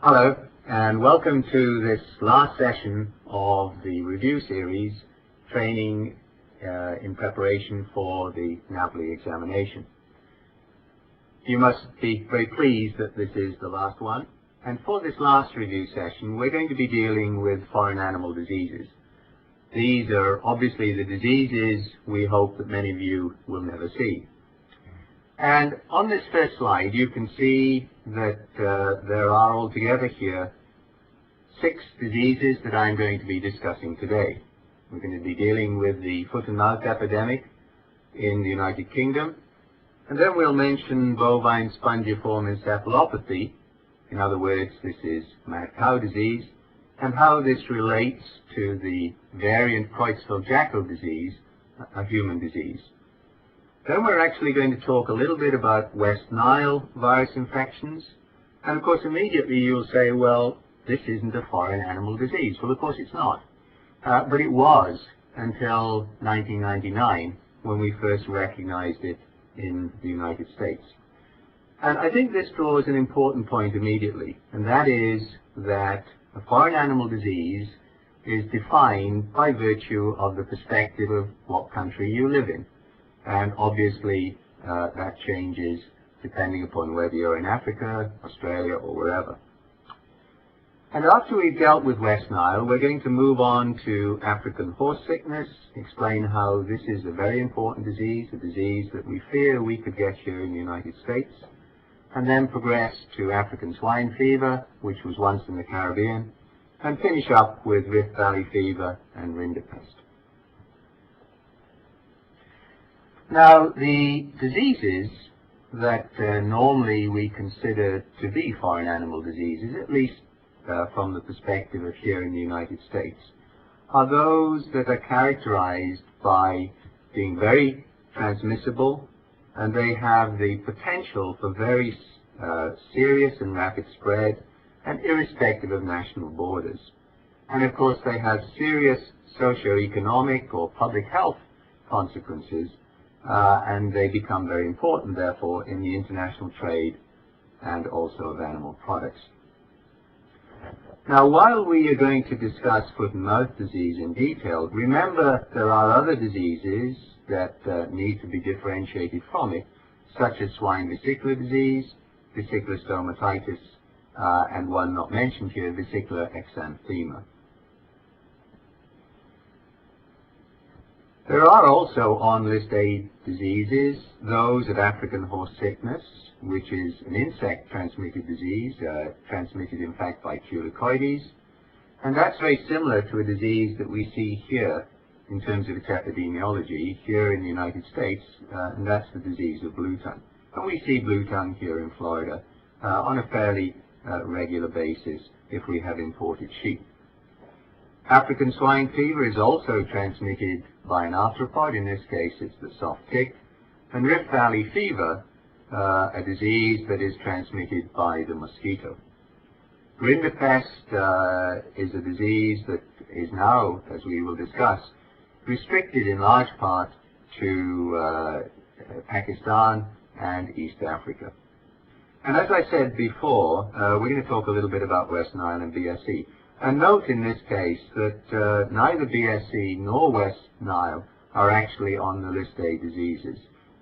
Hello, and welcome to this last session of the review series, Training in Preparation for the NAVELE examination. You must be very pleased that this is the last one, and for this last review session we're going to be dealing with foreign animal diseases. These are obviously the diseases we hope that many of you will never see. And on this first slide you can see that there are altogether here 6 diseases that I'm going to be discussing today. We're going to be dealing with the foot and mouth epidemic in the United Kingdom, and then we'll mention bovine spongiform encephalopathy. In other words, this is mad cow disease, and how this relates to the variant Creutzfeldt-Jakob disease, a human disease. Then we're actually going to talk a little bit about West Nile virus infections. And of course immediately you'll say, well, this isn't a foreign animal disease. Well, of course it's not. But it was until 1999 when we first recognized it in the United States. And I think this draws an important point immediately, and that is that a foreign animal disease is defined by virtue of the perspective of what country you live in. And obviously that changes depending upon whether you're in Africa, Australia, or wherever. And after we've dealt with West Nile, we're going to move on to African horse sickness, explain how this is a very important disease, a disease that we fear we could get here in the United States, and then progress to African swine fever, which was once in the Caribbean, and finish up with Rift Valley fever and rinderpest. Now, the diseases that normally we consider to be foreign animal diseases, at least from the perspective of here in the United States, are those that are characterized by being very transmissible, and they have the potential for very serious and rapid spread, and irrespective of national borders. And of course they have serious socio-economic or public health consequences, and they become very important, therefore, in the international trade and also of animal products. Now, while we are going to discuss foot and mouth disease in detail, remember there are other diseases that need to be differentiated from it, such as swine vesicular disease, vesicular stomatitis, and one not mentioned here, vesicular exanthema. There are also on list A diseases, those of African horse sickness, which is an insect-transmitted disease, transmitted in fact by culicoides, and that's very similar to a disease that we see here in terms of its epidemiology here in the United States, and that's the disease of blue tongue. And we see blue tongue here in Florida on a fairly regular basis if we have imported sheep. African swine fever is also transmitted by an arthropod, in this case it's the soft tick, and Rift Valley fever, a disease that is transmitted by the mosquito. Rinderpest is a disease that is now, as we will discuss, restricted in large part to Pakistan and East Africa. And as I said before, we're going to talk a little bit about West Nile and BSE. And note in this case that neither BSE nor West Nile are actually on the list A diseases.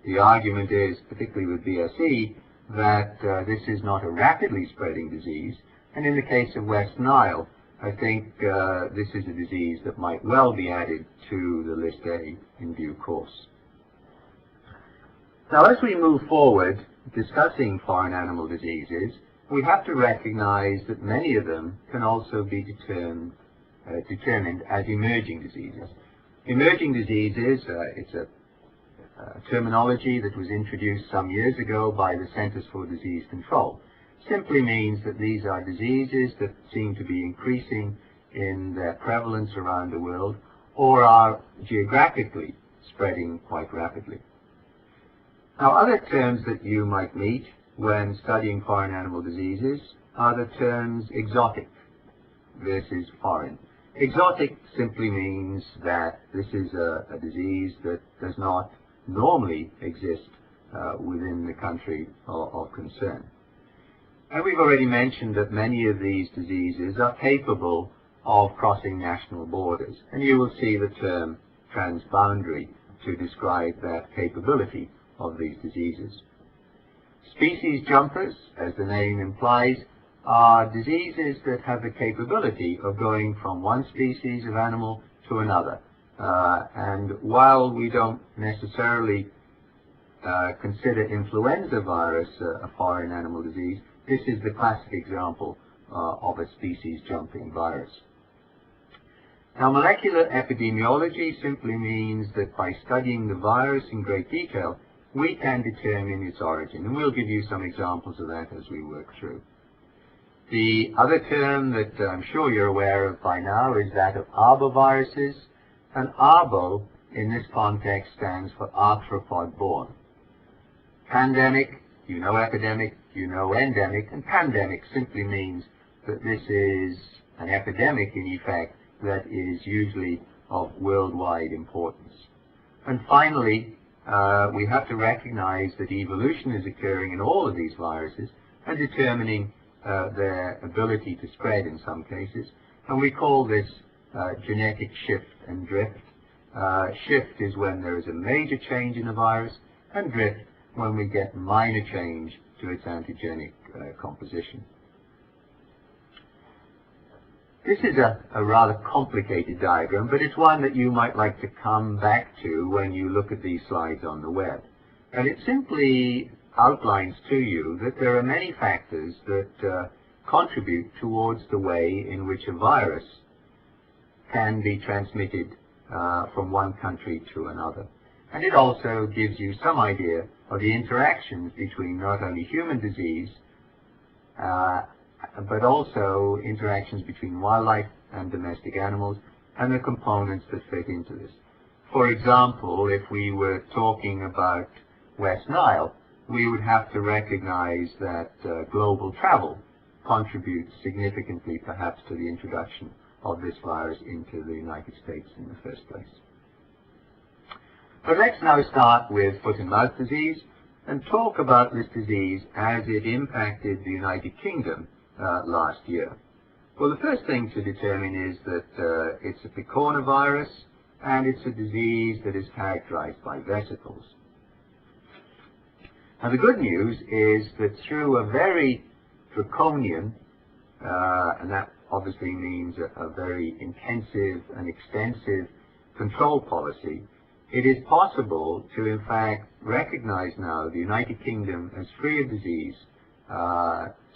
The argument is, particularly with BSE, that this is not a rapidly spreading disease, and in the case of West Nile, I think this is a disease that might well be added to the list A in due course. Now, as we move forward discussing foreign animal diseases, we have to recognize that many of them can also be determined as emerging diseases. Emerging diseases, it's a terminology that was introduced some years ago by the Centers for Disease Control. Simply means that these are diseases that seem to be increasing in their prevalence around the world, or are geographically spreading quite rapidly. Now, other terms that you might meet when studying foreign animal diseases are the terms exotic versus foreign. Exotic simply means that this is a disease that does not normally exist within the country of concern. And we've already mentioned that many of these diseases are capable of crossing national borders, and you will see the term transboundary to describe that capability of these diseases. Species jumpers, as the name implies, are diseases that have the capability of going from one species of animal to another. And while we don't necessarily consider influenza virus a foreign animal disease, this is the classic example of a species jumping virus. Now, molecular epidemiology simply means that by studying the virus in great detail, we can determine its origin, and we'll give you some examples of that as we work through. The other term that I'm sure you're aware of by now is that of arboviruses, and arbo in this context stands for arthropod-borne. Pandemic, you know epidemic, you know endemic, and pandemic simply means that this is an epidemic in effect that is usually of worldwide importance. And finally, we have to recognize that evolution is occurring in all of these viruses and determining their ability to spread in some cases. And we call this genetic shift and drift. Shift is when there is a major change in the virus, and drift when we get minor change to its antigenic composition. This is a rather complicated diagram, but it's one that you might like to come back to when you look at these slides on the web. And it simply outlines to you that there are many factors that contribute towards the way in which a virus can be transmitted from one country to another. And it also gives you some idea of the interactions between not only human disease, but also interactions between wildlife and domestic animals and the components that fit into this. For example, if we were talking about West Nile, we would have to recognize that global travel contributes significantly perhaps to the introduction of this virus into the United States in the first place. But let's now start with foot and mouth disease and talk about this disease as it impacted the United Kingdom last year. Well, the first thing to determine is that it's a picornavirus, and it's a disease that is characterized by vesicles. Now, the good news is that through a very draconian, and that obviously means a very intensive and extensive control policy, it is possible to, in fact, recognize now the United Kingdom as free of disease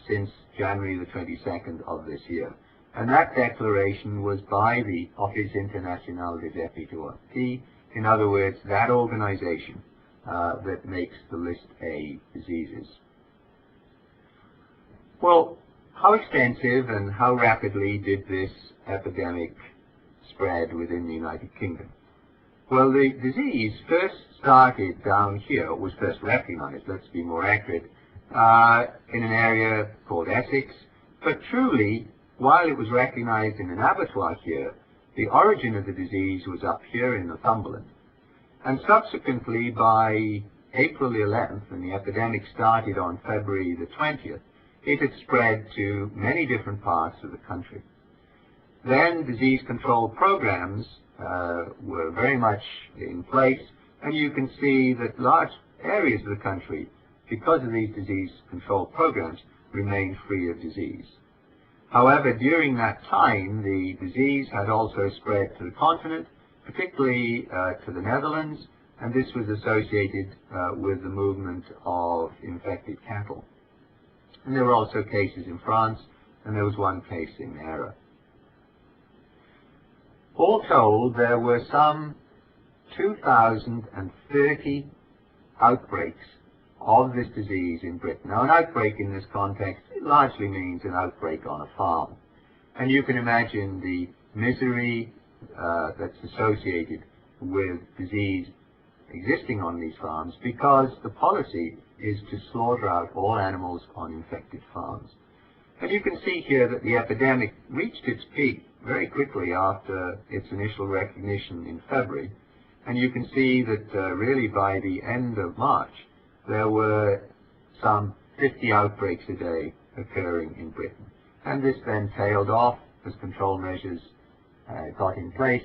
since January the 22nd of this year. And that declaration was by the Office International des Épidémies, in other words, that organization that makes the list A diseases. Well, how extensive and how rapidly did this epidemic spread within the United Kingdom? Well, the disease first started down here, was first recognized, let's be more accurate, in an area called Essex, but truly, while it was recognized in an abattoir here, the origin of the disease was up here in Northumberland. And subsequently, by April the 11th, and the epidemic started on February the 20th, it had spread to many different parts of the country. Then disease control programs were very much in place, and you can see that large areas of the country, because of these disease control programs, remained free of disease. However, during that time, the disease had also spread to the continent, particularly to the Netherlands, and this was associated with the movement of infected cattle. And there were also cases in France, and there was one case in Era. All told, there were some 2,030 outbreaks of this disease in Britain. Now, an outbreak in this context, it largely means an outbreak on a farm. And you can imagine the misery that's associated with disease existing on these farms, because the policy is to slaughter out all animals on infected farms. And you can see here that the epidemic reached its peak very quickly after its initial recognition in February. And you can see that really by the end of March, there were some 50 outbreaks a day occurring in Britain. And this then tailed off as control measures got in place,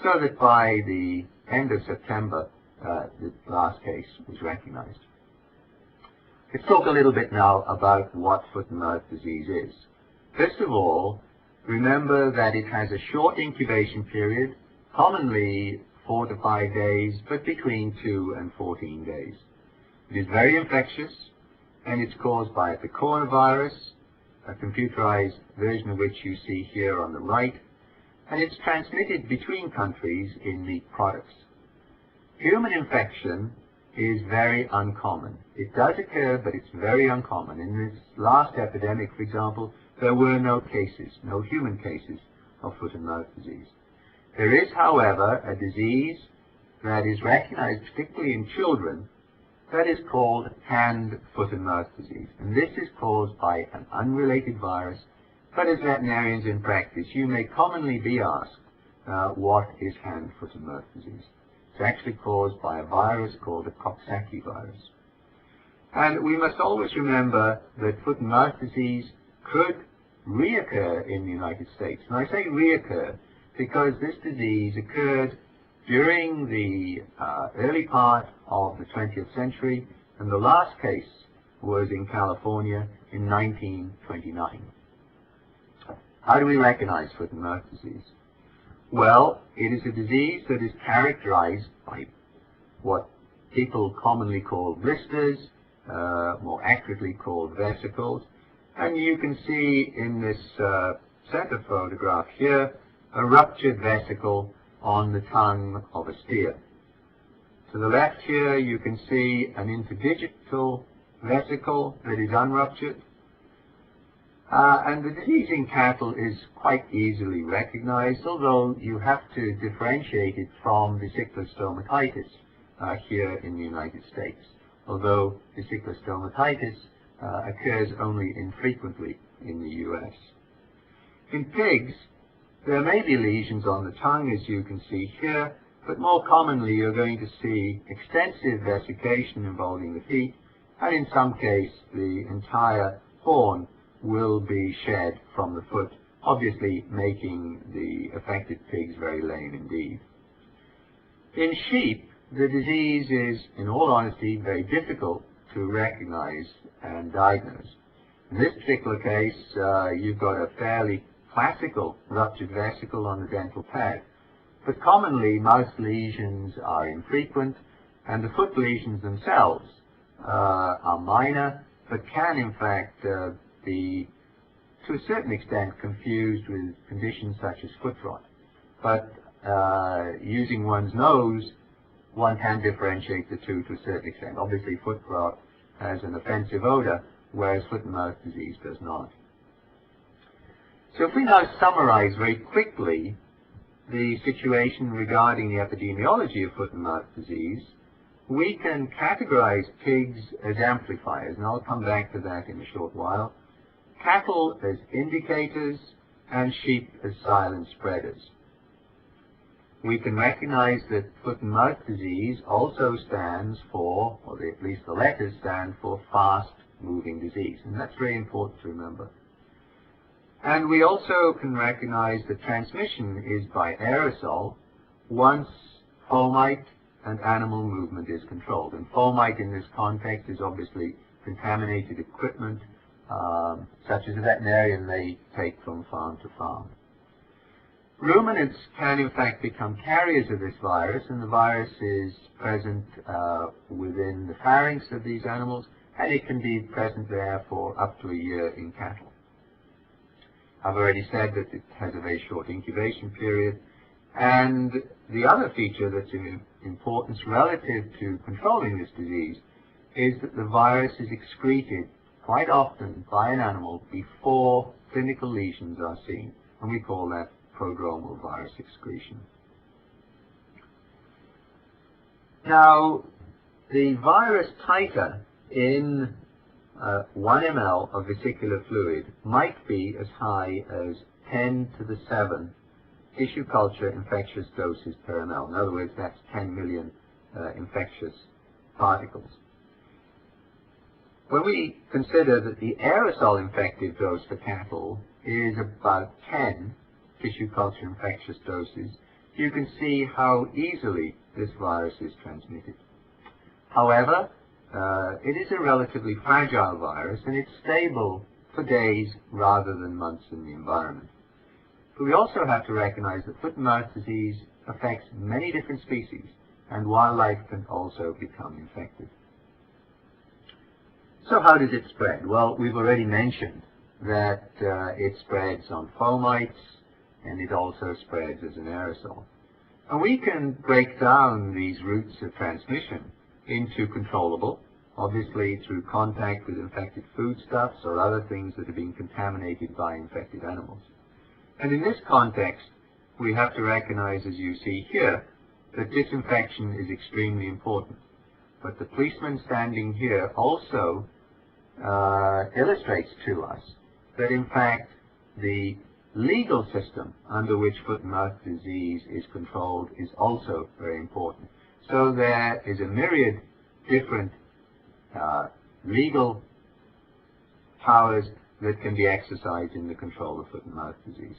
so that by the end of September, the last case was recognized. Let's talk a little bit now about what foot and mouth disease is. First of all, remember that it has a short incubation period, commonly 4 to 5 days, but between 2 and 14 days. It is very infectious, and it's caused by the coronavirus, a computerized version of which you see here on the right, and it's transmitted between countries in meat products. Human infection is very uncommon. It does occur, but it's very uncommon. In this last epidemic, for example, there were no cases, no human cases of foot and mouth disease. There is, however, a disease that is recognized particularly in children that is called hand, foot and mouth disease. And this is caused by an unrelated virus, but as veterinarians in practice, you may commonly be asked, what is hand, foot and mouth disease? It's actually caused by a virus called the Coxsackie virus. And we must always remember that foot and mouth disease could reoccur in the United States. And I say reoccur because this disease occurred during the early part of the 20th century, and the last case was in California in 1929. How do we recognize foot and mouth disease? Well, it is a disease that is characterized by what people commonly call blisters, more accurately called vesicles, and you can see in this center photograph here a ruptured vesicle on the tongue of a steer. To the left here you can see an interdigital vesicle that is unruptured, and the disease in cattle is quite easily recognized, although you have to differentiate it from vesicular stomatitis here in the United States, although vesicular stomatitis occurs only infrequently in the US. In pigs, there may be lesions on the tongue, as you can see here, but more commonly you're going to see extensive vesication involving the feet, and in some case the entire horn will be shed from the foot, obviously making the affected pigs very lame indeed. In sheep, the disease is, in all honesty, very difficult to recognize and diagnose. In this particular case, you've got a fairly classical ruptured vesicle on the dental pad, but commonly mouth lesions are infrequent, and the foot lesions themselves are minor, but can in fact be to a certain extent confused with conditions such as foot rot. But using one's nose, one can differentiate the two to a certain extent. Obviously foot rot has an offensive odor, whereas foot and mouth disease does not. So if we now summarize very quickly the situation regarding the epidemiology of foot and mouth disease, we can categorize pigs as amplifiers, and I'll come back to that in a short while, cattle as indicators, and sheep as silent spreaders. We can recognize that foot and mouth disease also stands for, or at least the letters stand for, fast-moving disease, and that's very important to remember. And we also can recognize that transmission is by aerosol once fomite and animal movement is controlled. And fomite in this context is obviously contaminated equipment, such as a veterinarian may take from farm to farm. Ruminants can in fact become carriers of this virus, and the virus is present within the pharynx of these animals, and it can be present there for up to a year in cattle. I've already said that it has a very short incubation period, and the other feature that's of importance relative to controlling this disease is that the virus is excreted quite often by an animal before clinical lesions are seen, and we call that prodromal virus excretion. Now, the virus titer in 1 ml of vesicular fluid might be as high as 10 to the 7 tissue culture infectious doses per ml. In other words, that's 10 million infectious particles. When we consider that the aerosol infective dose for cattle is about 10 tissue culture infectious doses, you can see how easily this virus is transmitted. However, it is a relatively fragile virus, and it's stable for days rather than months in the environment. But we also have to recognize that foot-and-mouth disease affects many different species, and wildlife can also become infected. So how does it spread? Well, we've already mentioned that it spreads on fomites, and it also spreads as an aerosol. And we can break down these routes of transmission into controllable, obviously through contact with infected foodstuffs or other things that have been contaminated by infected animals. And in this context, we have to recognize, as you see here, that disinfection is extremely important. But the policeman standing here also illustrates to us that, in fact, the legal system under which foot-and-mouth disease is controlled is also very important. So there is a myriad different legal powers that can be exercised in the control of foot-and-mouth disease.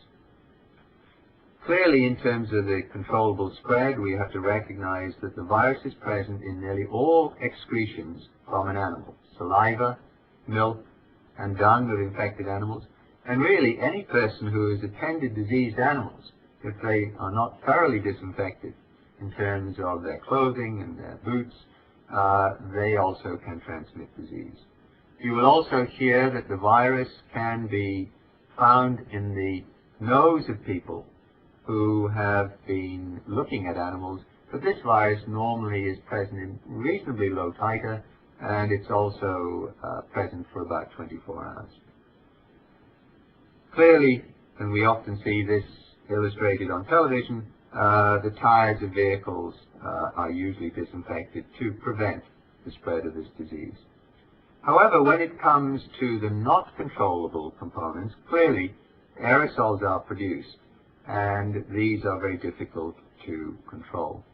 Clearly, in terms of the controllable spread, we have to recognize that the virus is present in nearly all excretions from an animal: saliva, milk, and dung of infected animals. And really, any person who has attended diseased animals, if they are not thoroughly disinfected in terms of their clothing and their boots, they also can transmit disease. You will also hear that the virus can be found in the nose of people who have been looking at animals, but this virus normally is present in reasonably low titer, and it's also present for about 24 hours. Clearly, and we often see this illustrated on television, the tires of vehicles are usually disinfected to prevent the spread of this disease. However, when it comes to the not controllable components, clearly aerosols are produced, and these are very difficult to control.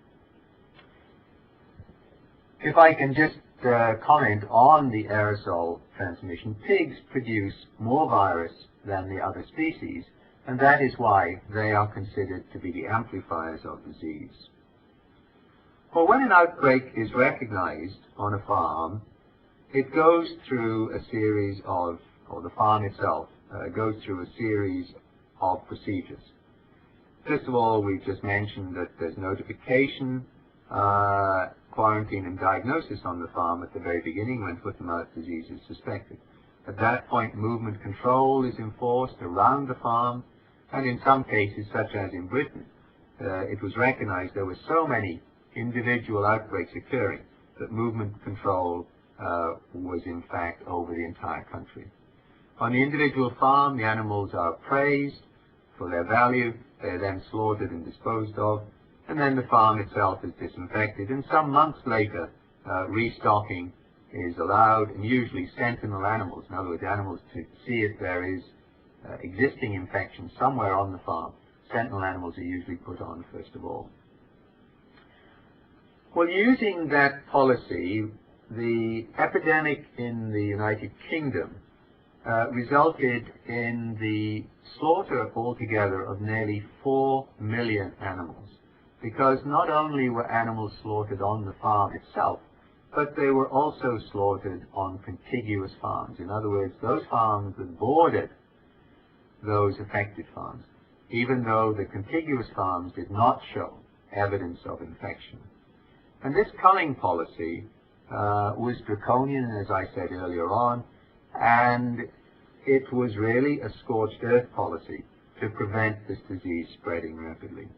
If I can just comment on the aerosol transmission, pigs produce more virus than the other species, and that is why they are considered to be the amplifiers of disease. Well, when an outbreak is recognized on a farm, it goes through a series of, or the farm itself goes through a series of procedures. First of all, we've just mentioned that there's notification, quarantine, and diagnosis on the farm at the very beginning when foot-and-mouth disease is suspected. At that point, movement control is enforced around the farm, and in some cases, such as in Britain, it was recognized there were so many individual outbreaks occurring that movement control was in fact over the entire country. On the individual farm, the animals are appraised for their value, they're then slaughtered and disposed of, and then the farm itself is disinfected, and some months later restocking is allowed, and usually sentinel animals, in other words, animals to see if there is existing infection somewhere on the farm. Sentinel animals are usually put on first of all. Well, using that policy, the epidemic in the United Kingdom resulted in the slaughter altogether of nearly 4 million animals, because not only were animals slaughtered on the farm itself, but they were also slaughtered on contiguous farms. In other words, those farms that bordered those affected farms, even though the contiguous farms did not show evidence of infection. And this culling policy was draconian, as I said earlier on, and it was really a scorched earth policy to prevent this disease spreading rapidly.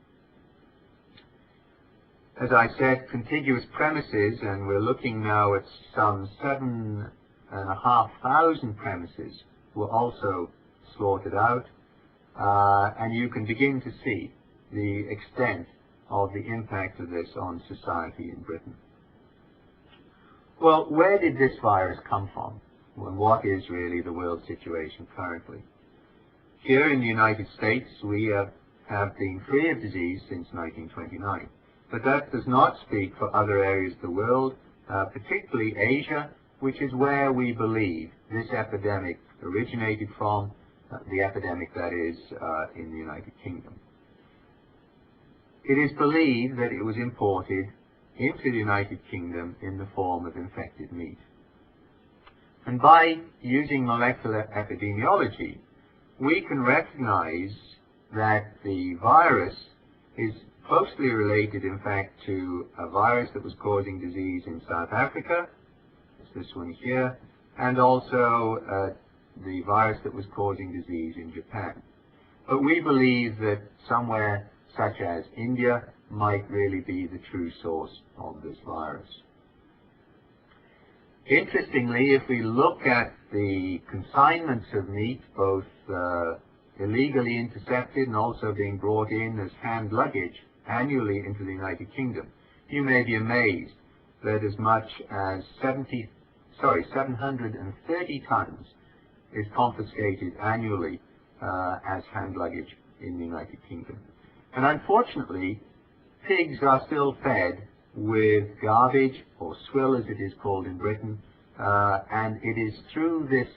As I said, contiguous premises, and we're looking now at some 7,500 premises, were also slaughtered out, and you can begin to see the extent of the impact of this on society in Britain. Well, where did this virus come from? And what is really the world situation currently? Here in the United States, we have been free of disease since 1929. But that does not speak for other areas of the world, particularly Asia which is where we believe this epidemic originated from, the epidemic that is in the United Kingdom. It is believed that it was imported into the United Kingdom in the form of infected meat. And by using molecular epidemiology, we can recognize that the virus is closely related, in fact, to a virus that was causing disease in South Africa, it's this one here, and also the virus that was causing disease in Japan. But we believe that somewhere such as India might really be the true source of this virus. Interestingly, if we look at the consignments of meat, both illegally intercepted and also being brought in as hand luggage annually into the United Kingdom, you may be amazed that as much as 730 tons is confiscated annually as hand luggage in the United Kingdom. And unfortunately, pigs are still fed with garbage, or swill as it is called in Britain, and it is through this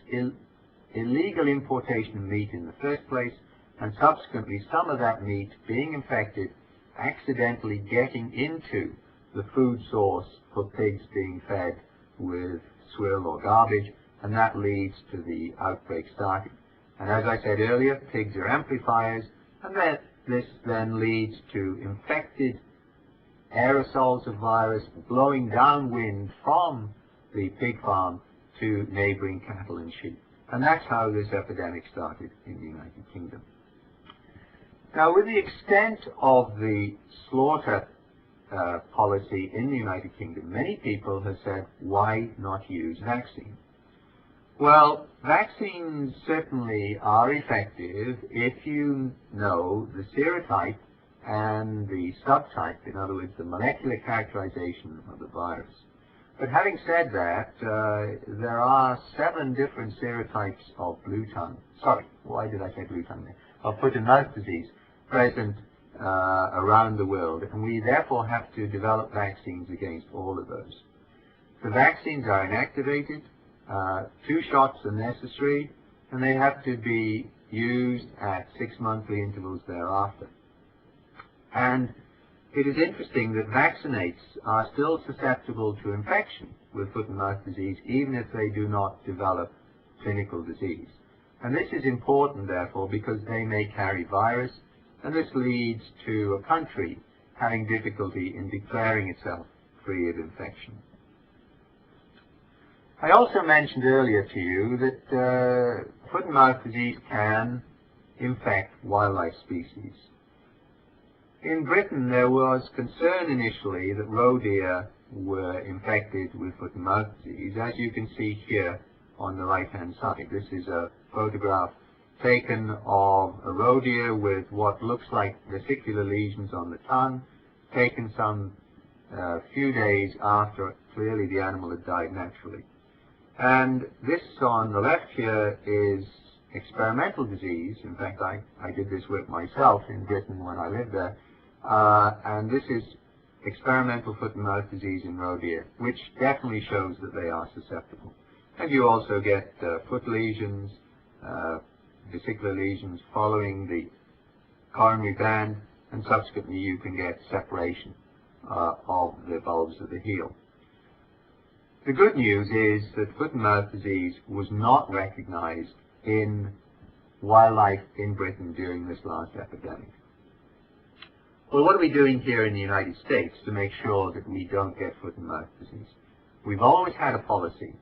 illegal importation of meat in the first place, and subsequently some of that meat being infected, accidentally getting into the food source for pigs being fed with swill or garbage, and that leads to the outbreak starting. And as I said earlier, pigs are amplifiers, and this then leads to infected aerosols of virus blowing downwind from the pig farm to neighboring cattle and sheep. And that's how this epidemic started in the United Kingdom. Now, with the extent of the slaughter policy in the United Kingdom, many people have said, why not use vaccine? Well, vaccines certainly are effective if you know the serotype and the subtype, in other words, the molecular characterization of the virus. But having said that, there are 7 different serotypes of of foot-and-mouth disease present around the world, and we therefore have to develop vaccines against all of those. The vaccines are inactivated, 2 shots are necessary, and they have to be used at 6-monthly intervals thereafter. And it is interesting that vaccinates are still susceptible to infection with foot-and-mouth disease, even if they do not develop clinical disease. And this is important, therefore, because they may carry virus, and this leads to a country having difficulty in declaring itself free of infection. I also mentioned earlier to you that foot-and-mouth disease can infect wildlife species. In Britain, there was concern initially that roe deer were infected with foot-and-mouth disease, as you can see here on the right-hand side. This is a photograph taken of a roe deer with what looks like vesicular lesions on the tongue, taken some few days after clearly the animal had died naturally. And this on the left here is experimental disease. In fact, I did this work myself in Britain when I lived there. And this is experimental foot-and-mouth disease in roe deer, which definitely shows that they are susceptible. And you also get foot lesions, vesicular lesions following the coronary band, and subsequently you can get separation of the bulbs of the heel. The good news is that foot-and-mouth disease was not recognized in wildlife in Britain during this last epidemic. Well, what are we doing here in the United States to make sure that we don't get foot-and-mouth disease? We've always had a policy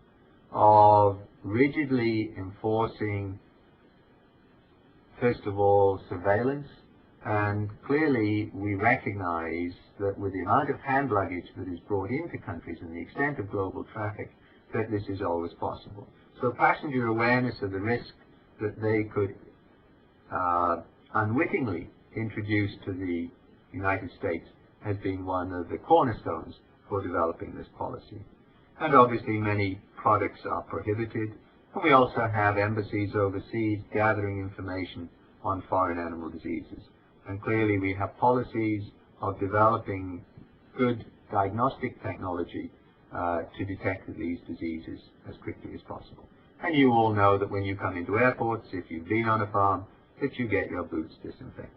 of rigidly enforcing, first of all, surveillance, and clearly we recognize that with the amount of hand luggage that is brought into countries and the extent of global traffic, that this is always possible. So passenger awareness of the risk that they could unwittingly introduce to the United States has been one of the cornerstones for developing this policy. And obviously many products are prohibited, and we also have embassies overseas gathering information on foreign animal diseases. And clearly we have policies of developing good diagnostic technology to detect these diseases as quickly as possible. And you all know that when you come into airports, if you've been on a farm, that you get your boots disinfected.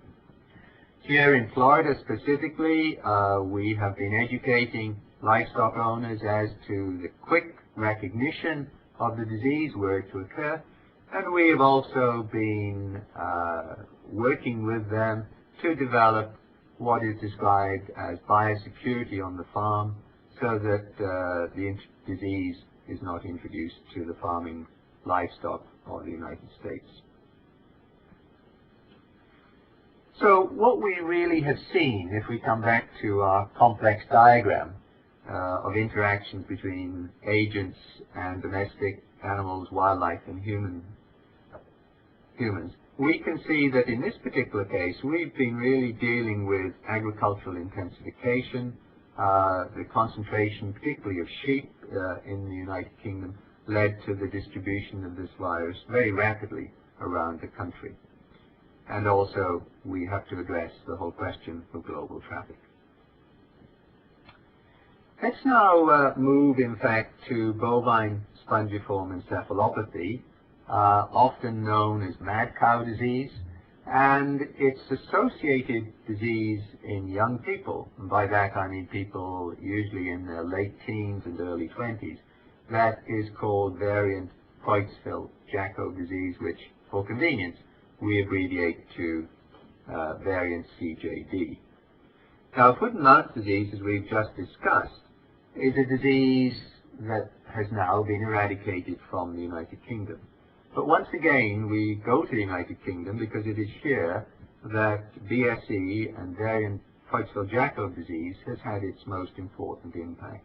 Here in Florida specifically, we have been educating livestock owners as to the quick recognition of the disease were it to occur, and we have also been working with them to develop what is described as biosecurity on the farm, so that the disease is not introduced to the farming livestock of the United States. So what we really have seen, if we come back to our complex diagram of interactions between agents and domestic animals, wildlife, and humans, we can see that in this particular case we've been really dealing with agricultural intensification. The concentration, particularly of sheep in the United Kingdom, led to the distribution of this virus very rapidly around the country. And also we have to address the whole question of global traffic. Let's now move, in fact, to bovine spongiform encephalopathy, often known as mad cow disease, and its associated disease in young people, and by that I mean people usually in their late teens and early 20s. That is called variant Creutzfeldt-Jakob disease, which, for convenience, we abbreviate to variant CJD. Now, foot and mouth disease, as we've just discussed, is a disease that has now been eradicated from the United Kingdom. But once again, we go to the United Kingdom because it is here that BSE and variant Creutzfeldt-Jakob disease has had its most important impact.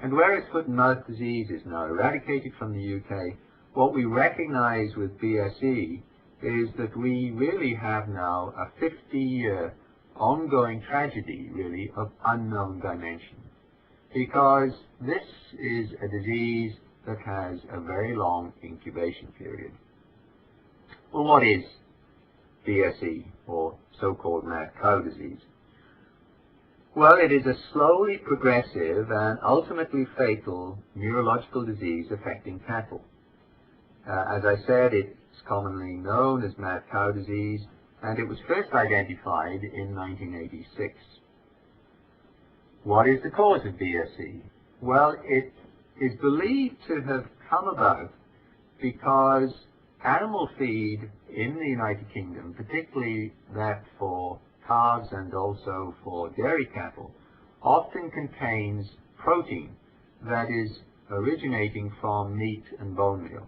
And whereas foot and mouth disease is now eradicated from the UK, what we recognize with BSE is that we really have now a 50-year ongoing tragedy, really, of unknown dimension. Because this is a disease that has a very long incubation period. Well, what is BSE, or so-called mad cow disease? Well, it is a slowly progressive and ultimately fatal neurological disease affecting cattle. As I said, it's commonly known as mad cow disease, and it was first identified in 1986. What is the cause of BSE? Well, it is believed to have come about because animal feed in the United Kingdom, particularly that for calves and also for dairy cattle, often contains protein that is originating from meat and bone meal.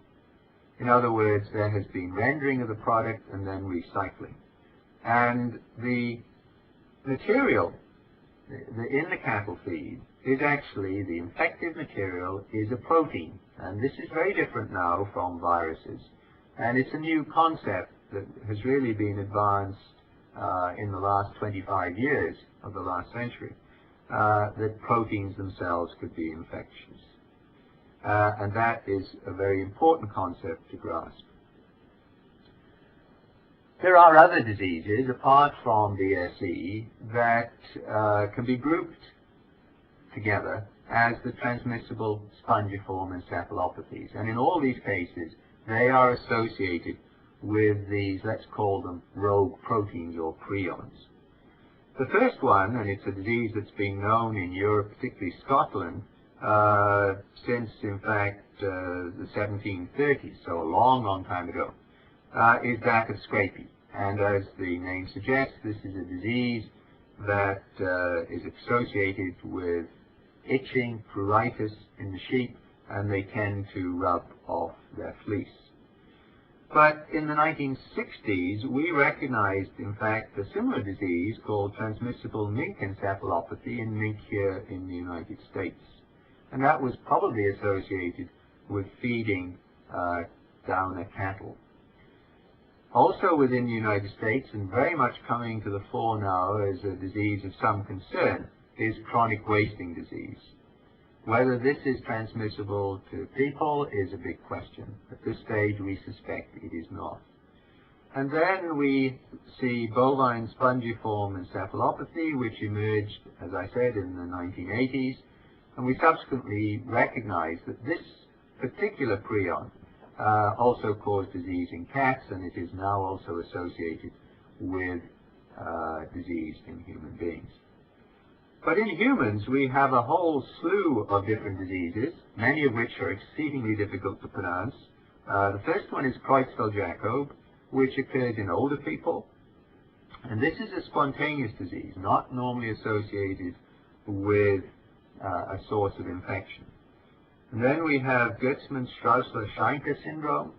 In other words, there has been rendering of the product and then recycling. And the material in the cattle feed is actually, the infective material is a protein. And this is very different now from viruses. And it's a new concept that has really been advanced in the last 25 years of the last century, that proteins themselves could be infectious. And that is a very important concept to grasp. There are other diseases, apart from BSE, that can be grouped together as the transmissible spongiform encephalopathies. And in all these cases, they are associated with these, let's call them rogue proteins or prions. The first one, and it's a disease that's been known in Europe, particularly Scotland, since, in fact, the 1730s, so a long, long time ago, is that of scrapie. And as the name suggests, this is a disease that is associated with itching, pruritus in the sheep, and they tend to rub off their fleece. But in the 1960s, we recognized, in fact, a similar disease called transmissible mink encephalopathy in mink here in the United States. And that was probably associated with feeding downer cattle. Also within the United States, and very much coming to the fore now as a disease of some concern, is chronic wasting disease. Whether this is transmissible to people is a big question. At this stage, we suspect it is not. And then we see bovine spongiform encephalopathy, which emerged, as I said, in the 1980s, And we subsequently recognized that this particular prion also caused disease in cats, and it is now also associated with disease in human beings. But in humans, we have a whole slew of different diseases, many of which are exceedingly difficult to pronounce. The first one is Creutzfeldt-Jakob, which occurs in older people. And this is a spontaneous disease, not normally associated with a source of infection. And then we have Gertzmann-Straussler-Scheinker syndrome,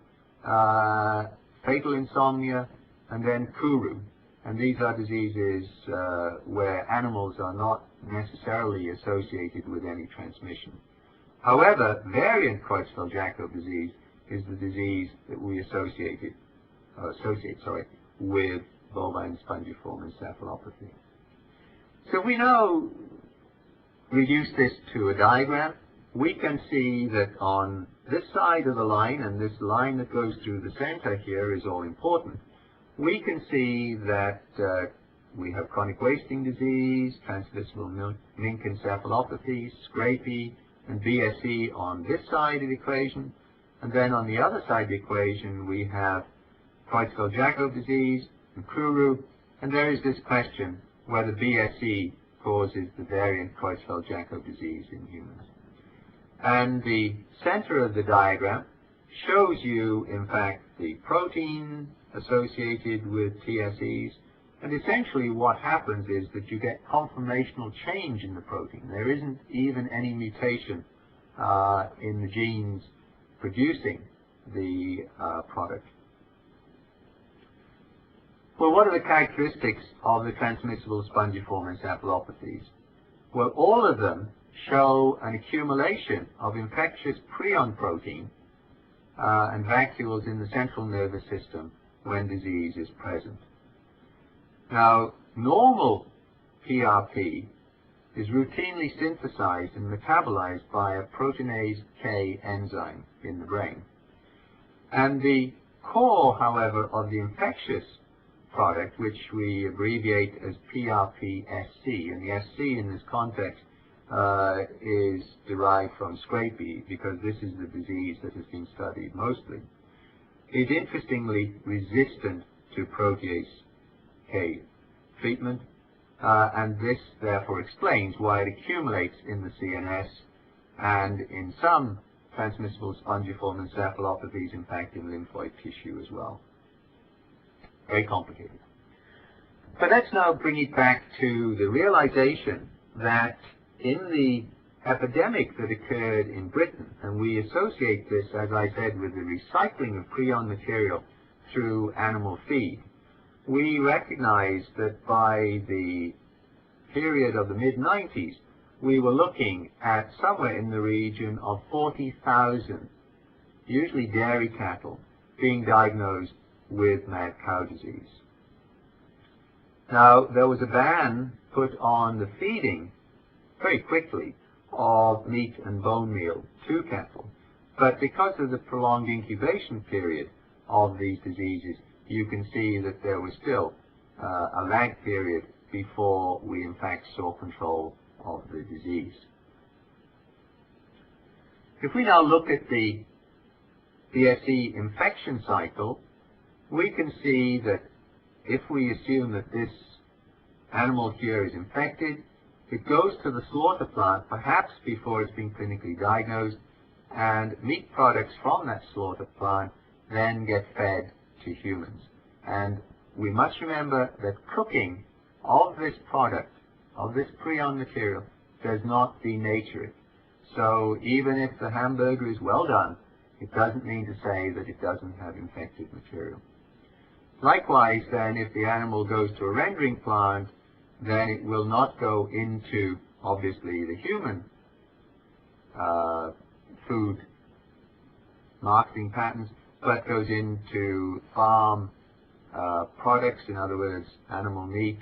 fatal insomnia, and then Kuru. And these are diseases where animals are not necessarily associated with any transmission. However, variant Creutzfeldt-Jakob disease is the disease that we associate with bovine spongiform encephalopathy. So we now reduce this to a diagram. We can see that on this side of the line, and this line that goes through the center here is all important, we can see that we have chronic wasting disease, transmissible mink encephalopathy, scrapie, and BSE on this side of the equation. And then on the other side of the equation, we have Creutzfeldt-Jakob disease and Kuru. And there is this question whether BSE causes the variant Creutzfeldt-Jakob disease in humans. And the center of the diagram shows you, in fact, the protein associated with TSEs. And essentially what happens is that you get conformational change in the protein. There isn't even any mutation in the genes producing the product. Well, what are the characteristics of the transmissible spongiform encephalopathies? Well, all of them show an accumulation of infectious prion protein and vacuoles in the central nervous system when disease is present. Now, normal PRP is routinely synthesized and metabolized by a proteinase K enzyme in the brain. And the core, however, of the infectious product, which we abbreviate as PRP-SC, and the SC in this context is derived from scrapie because this is the disease that has been studied mostly, is interestingly resistant to protease K treatment, and this therefore explains why it accumulates in the CNS and in some transmissible spongiform encephalopathies, in fact, in lymphoid tissue as well. Very complicated. But let's now bring it back to the realization that in the epidemic that occurred in Britain, and we associate this, as I said, with the recycling of prion material through animal feed, we recognize that by the period of the mid-90s, we were looking at somewhere in the region of 40,000, usually dairy cattle, being diagnosed with mad cow disease. Now, there was a ban put on the feeding very quickly of meat and bone meal to cattle, but because of the prolonged incubation period of these diseases, you can see that there was still a lag period before we in fact saw control of the disease. If we now look at the BSE infection cycle, we can see that if we assume that this animal here is infected, it goes to the slaughter plant perhaps before it's been clinically diagnosed, and meat products from that slaughter plant then get fed to humans. And we must remember that cooking of this product, of this prion material, does not denature it. So even if the hamburger is well done, it doesn't mean to say that it doesn't have infected material. Likewise, then, if the animal goes to a rendering plant, then it will not go into, obviously, the human food marketing patterns, but goes into farm products, in other words, animal meat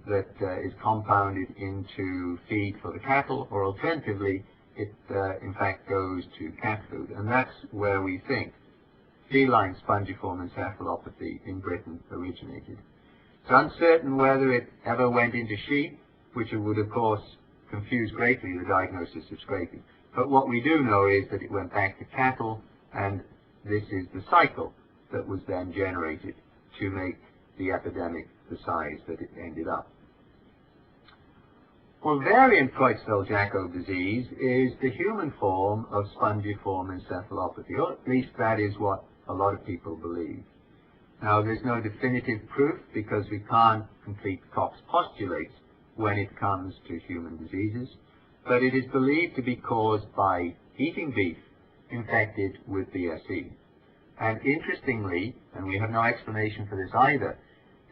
that is compounded into feed for the cattle, or alternatively, it in fact goes to cat food. And that's where we think feline spongiform encephalopathy in Britain originated. It's uncertain whether it ever went into sheep, which would of course confuse greatly the diagnosis of scrapie. But what we do know is that it went back to cattle, and this is the cycle that was then generated to make the epidemic the size that it ended up. Well, variant Creutzfeldt-Jakob disease is the human form of spongiform encephalopathy, or at least that is what a lot of people believe. Now, there's no definitive proof because we can't complete Koch's postulates when it comes to human diseases, but it is believed to be caused by eating beef infected with BSE. And interestingly, and we have no explanation for this either,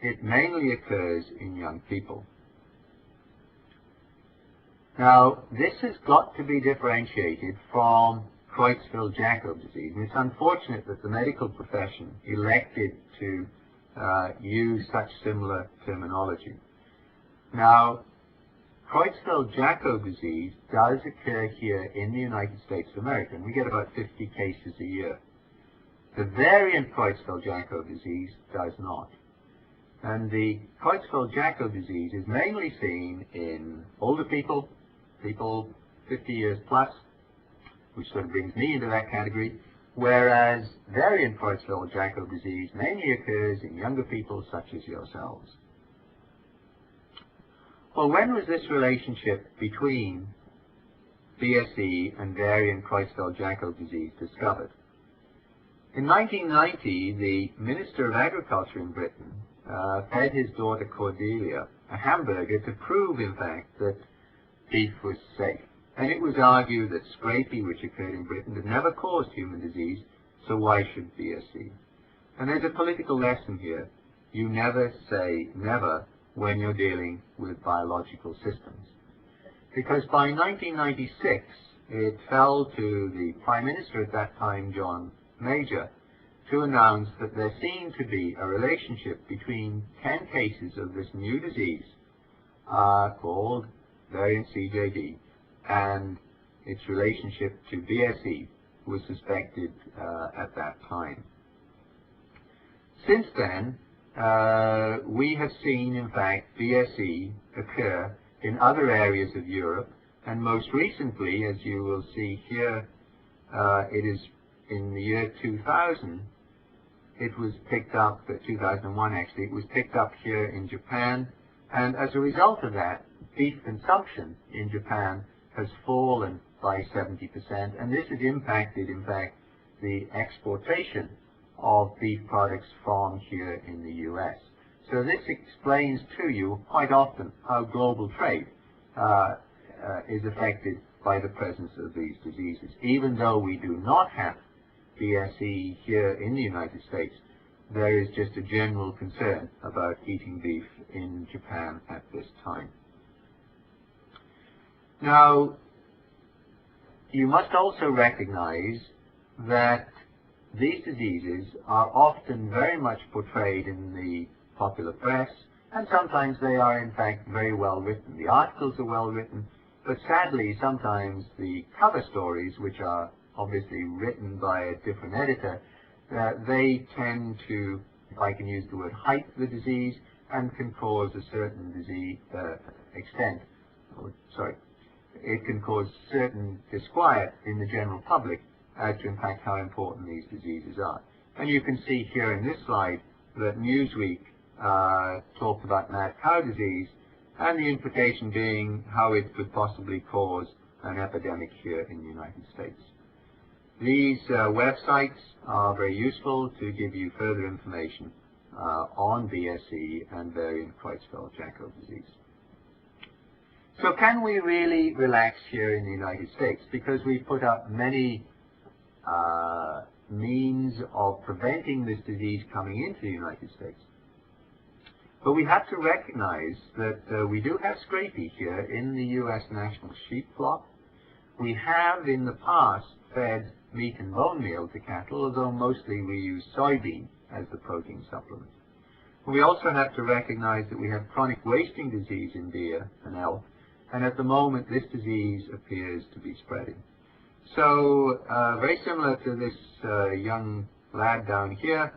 it mainly occurs in young people. Now, this has got to be differentiated from Creutzfeldt-Jakob disease, and it's unfortunate that the medical profession elected to use such similar terminology. Now, Creutzfeldt-Jakob disease does occur here in the United States of America, and we get about 50 cases a year. The variant Creutzfeldt-Jakob disease does not. And the Creutzfeldt-Jakob disease is mainly seen in older people, people 50 years plus, which sort of brings me into that category, whereas variant Creutzfeldt-Jakob disease mainly occurs in younger people such as yourselves. Well, when was this relationship between BSE and variant Creutzfeldt-Jakob disease discovered? In 1990, the Minister of Agriculture in Britain fed his daughter Cordelia a hamburger to prove, in fact, that beef was safe. And it was argued that scrapie, which occurred in Britain, had never caused human disease, so why should BSE? And there's a political lesson here. You never say never when you're dealing with biological systems. Because by 1996, it fell to the Prime Minister at that time, John Major, to announce that there seemed to be a relationship between 10 cases of this new disease called variant CJD and its relationship to BSE was suspected at that time. Since then, we have seen, in fact, BSE occur in other areas of Europe, and most recently, as you will see here, it is in the year 2000, it was picked up, 2001 actually, it was picked up here in Japan, and as a result of that, beef consumption in Japan has fallen by 70%, and this has impacted, in fact, the exportation of beef products from here in the US. So this explains to you quite often how global trade is affected by the presence of these diseases. Even though we do not have BSE here in the United States, there is just a general concern about eating beef in Japan at this time. Now, you must also recognize that these diseases are often very much portrayed in the popular press, and sometimes they are in fact very well written. The articles are well written, but sadly sometimes the cover stories, which are obviously written by a different editor, they tend to, if I can use the word, hype the disease and can cause a certain disease it can cause certain disquiet in the general public as to, in fact, how important these diseases are. And you can see here in this slide that Newsweek talked about mad cow disease, and the implication being how it could possibly cause an epidemic here in the United States. These websites are very useful to give you further information on BSE and variant Creutzfeldt-Jakob disease. So can we really relax here in the United States? Because we put up many means of preventing this disease coming into the United States. But we have to recognize that we do have scrapie here in the U.S. national sheep flock. We have in the past fed meat and bone meal to cattle, although mostly we use soybean as the protein supplement. We also have to recognize that we have chronic wasting disease in deer and elk, and at the moment this disease appears to be spreading. So very similar to this young lad down here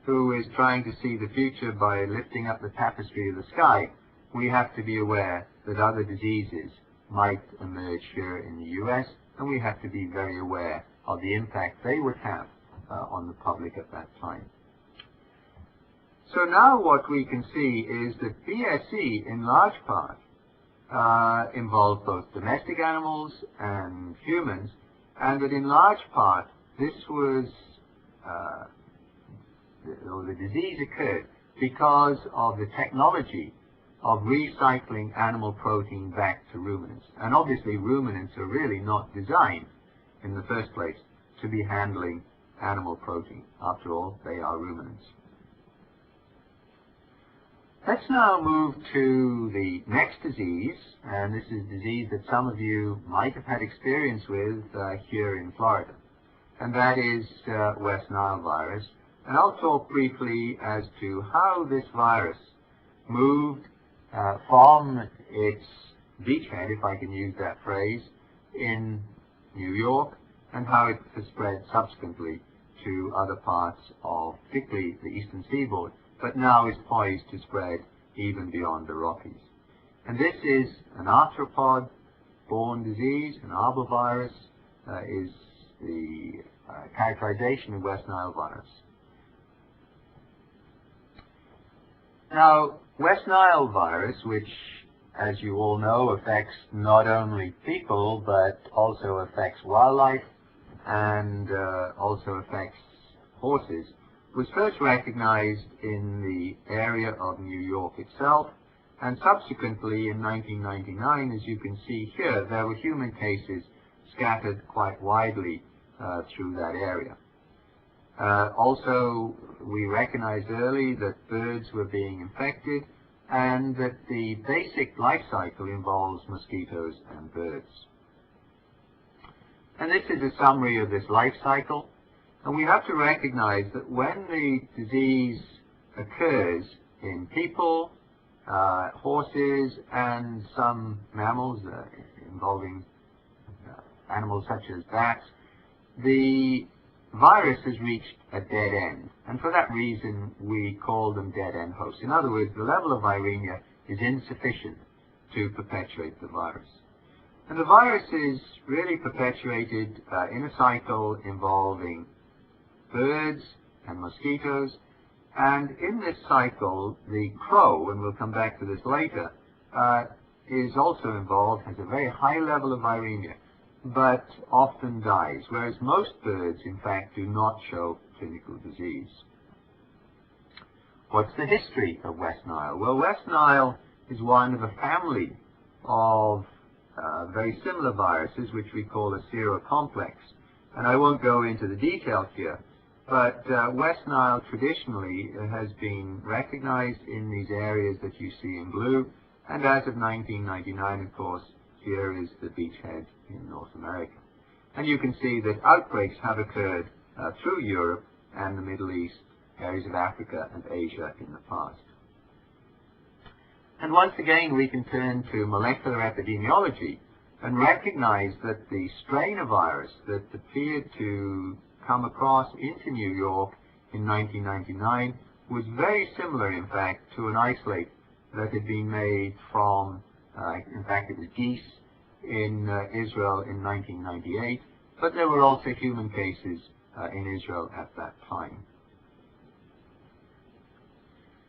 who is trying to see the future by lifting up the tapestry of the sky, we have to be aware that other diseases might emerge here in the US, and we have to be very aware of the impact they would have on the public at that time. So now what we can see is that BSE in large part involved both domestic animals and humans, and that in large part this was, the disease occurred because of the technology of recycling animal protein back to ruminants. And obviously ruminants are really not designed in the first place to be handling animal protein. After all, they are ruminants. Let's now move to the next disease, and this is a disease that some of you might have had experience with here in Florida, and that is West Nile virus. And I'll talk briefly as to how this virus moved from its beachhead, if I can use that phrase, in New York, and how it has spread subsequently to other parts of, particularly the eastern seaboard, but now is poised to spread even beyond the Rockies. And this is an arthropod-borne disease. An arbovirus is the characterization of West Nile virus. Now, West Nile virus, which, as you all know, affects not only people, but also affects wildlife and also affects horses, was first recognized in the area of New York itself, and subsequently in 1999, as you can see here, there were human cases scattered quite widely through that area. Also, we recognized early that birds were being infected, and that the basic life cycle involves mosquitoes and birds. And this is a summary of this life cycle. And we have to recognize that when the disease occurs in people, horses, and some mammals involving animals such as bats, the virus has reached a dead end. And for that reason, we call them dead-end hosts. In other words, the level of viremia is insufficient to perpetuate the virus. And the virus is really perpetuated in a cycle involving birds and mosquitoes, and in this cycle the crow, and we'll come back to this later, is also involved, has a very high level of viremia, but often dies, whereas most birds in fact do not show clinical disease. What's the history of West Nile? Well, West Nile is one of a family of very similar viruses which we call a serocomplex, and I won't go into the details here. But West Nile traditionally has been recognized in these areas that you see in blue, and as of 1999, of course, here is the beachhead in North America. And you can see that outbreaks have occurred through Europe and the Middle East, areas of Africa and Asia in the past. And once again, we can turn to molecular epidemiology and recognize that the strain of virus that appeared to come across into New York in 1999 was very similar, in fact, to an isolate that had been made from, in fact, it was geese in Israel in 1998, but there were also human cases in Israel at that time.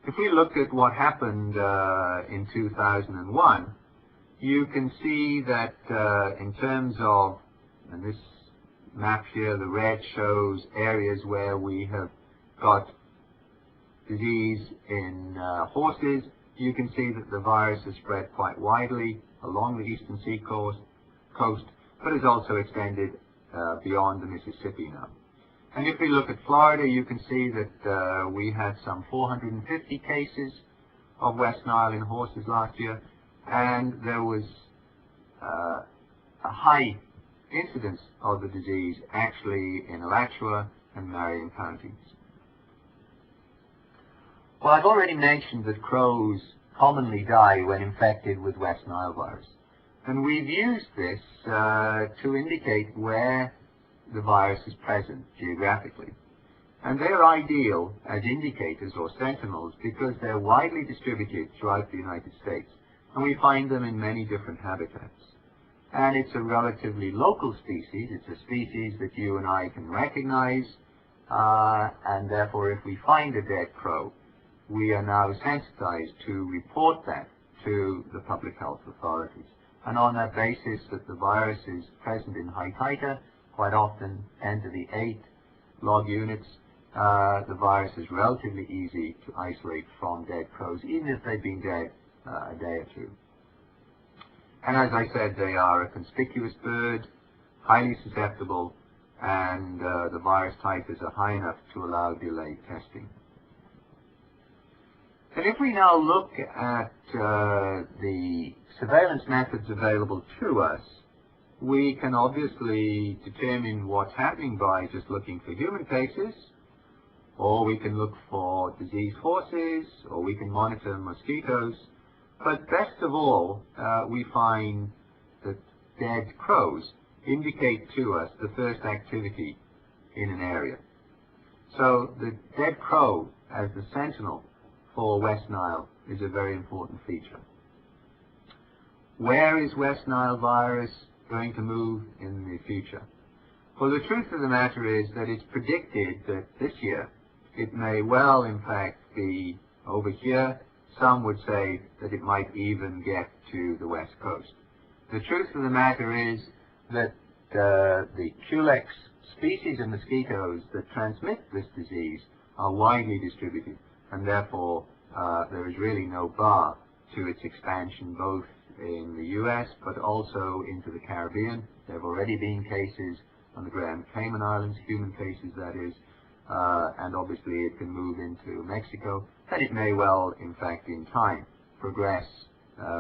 If we look at what happened in 2001, you can see that in terms of, and this map here, the red shows areas where we have got disease in horses. You can see that the virus has spread quite widely along the eastern seacoast, but has also extended beyond the Mississippi now. And if we look at Florida, you can see that we had some 450 cases of West Nile in horses last year, and there was a high incidence of the disease actually in Alachua and Marion counties. Well, I've already mentioned that crows commonly die when infected with West Nile virus, and we've used this to indicate where the virus is present geographically. And they're ideal as indicators or sentinels because they're widely distributed throughout the United States. and we find them in many different habitats. And it's a relatively local species. It's a species that you and I can recognize, and therefore if we find a dead crow, we are now sensitized to report that to the public health authorities. And on that basis that the virus is present in high titer, quite often 10 to the 8 log units, the virus is relatively easy to isolate from dead crows, even if they've been dead a day or two. And as I said, they are a conspicuous bird, highly susceptible, and the virus titers are high enough to allow delayed testing. And if we now look at the surveillance methods available to us, we can obviously determine what's happening by just looking for human cases, or we can look for disease horses, or we can monitor mosquitoes. But best of all, we find that dead crows indicate to us the first activity in an area. So the dead crow as the sentinel for West Nile is a very important feature. Where is West Nile virus going to move in the future? Well, the truth of the matter is that it's predicted that this year it may well, in fact, be over here. Some would say that it might even get to the West Coast. The truth of the matter is that the Culex species of mosquitoes that transmit this disease are widely distributed, and therefore there is really no bar to its expansion both in the US but also into the Caribbean. There have already been cases on the Grand Cayman Islands, human cases that is, and obviously it can move into Mexico, and it may well, in fact, in time, progress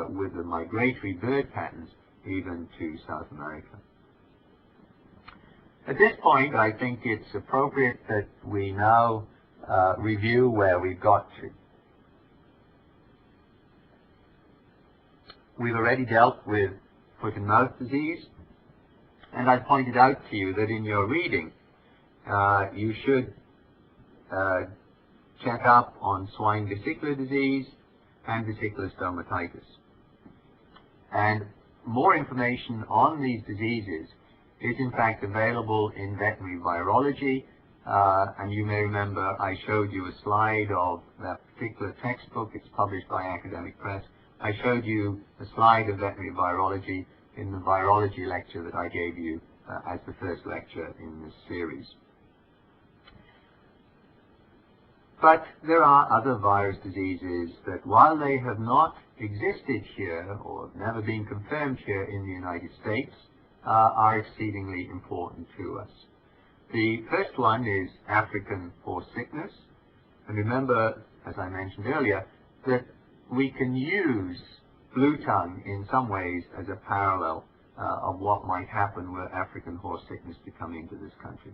with the migratory bird patterns even to South America. At this point, I think it's appropriate that we now review where we've got to. We've already dealt with foot and mouth disease, and I pointed out to you that in your reading you should check up on swine vesicular disease and vesicular stomatitis. And more information on these diseases is in fact available in veterinary virology, and you may remember I showed you a slide of that particular textbook. It's published by Academic Press. I showed you a slide of veterinary virology in the virology lecture that I gave you as the first lecture in this series. But there are other virus diseases that, while they have not existed here or never been confirmed here in the United States, are exceedingly important to us. The first one is African horse sickness. And remember, as I mentioned earlier, that we can use blue tongue in some ways as a parallel of what might happen were African horse sickness to come into this country.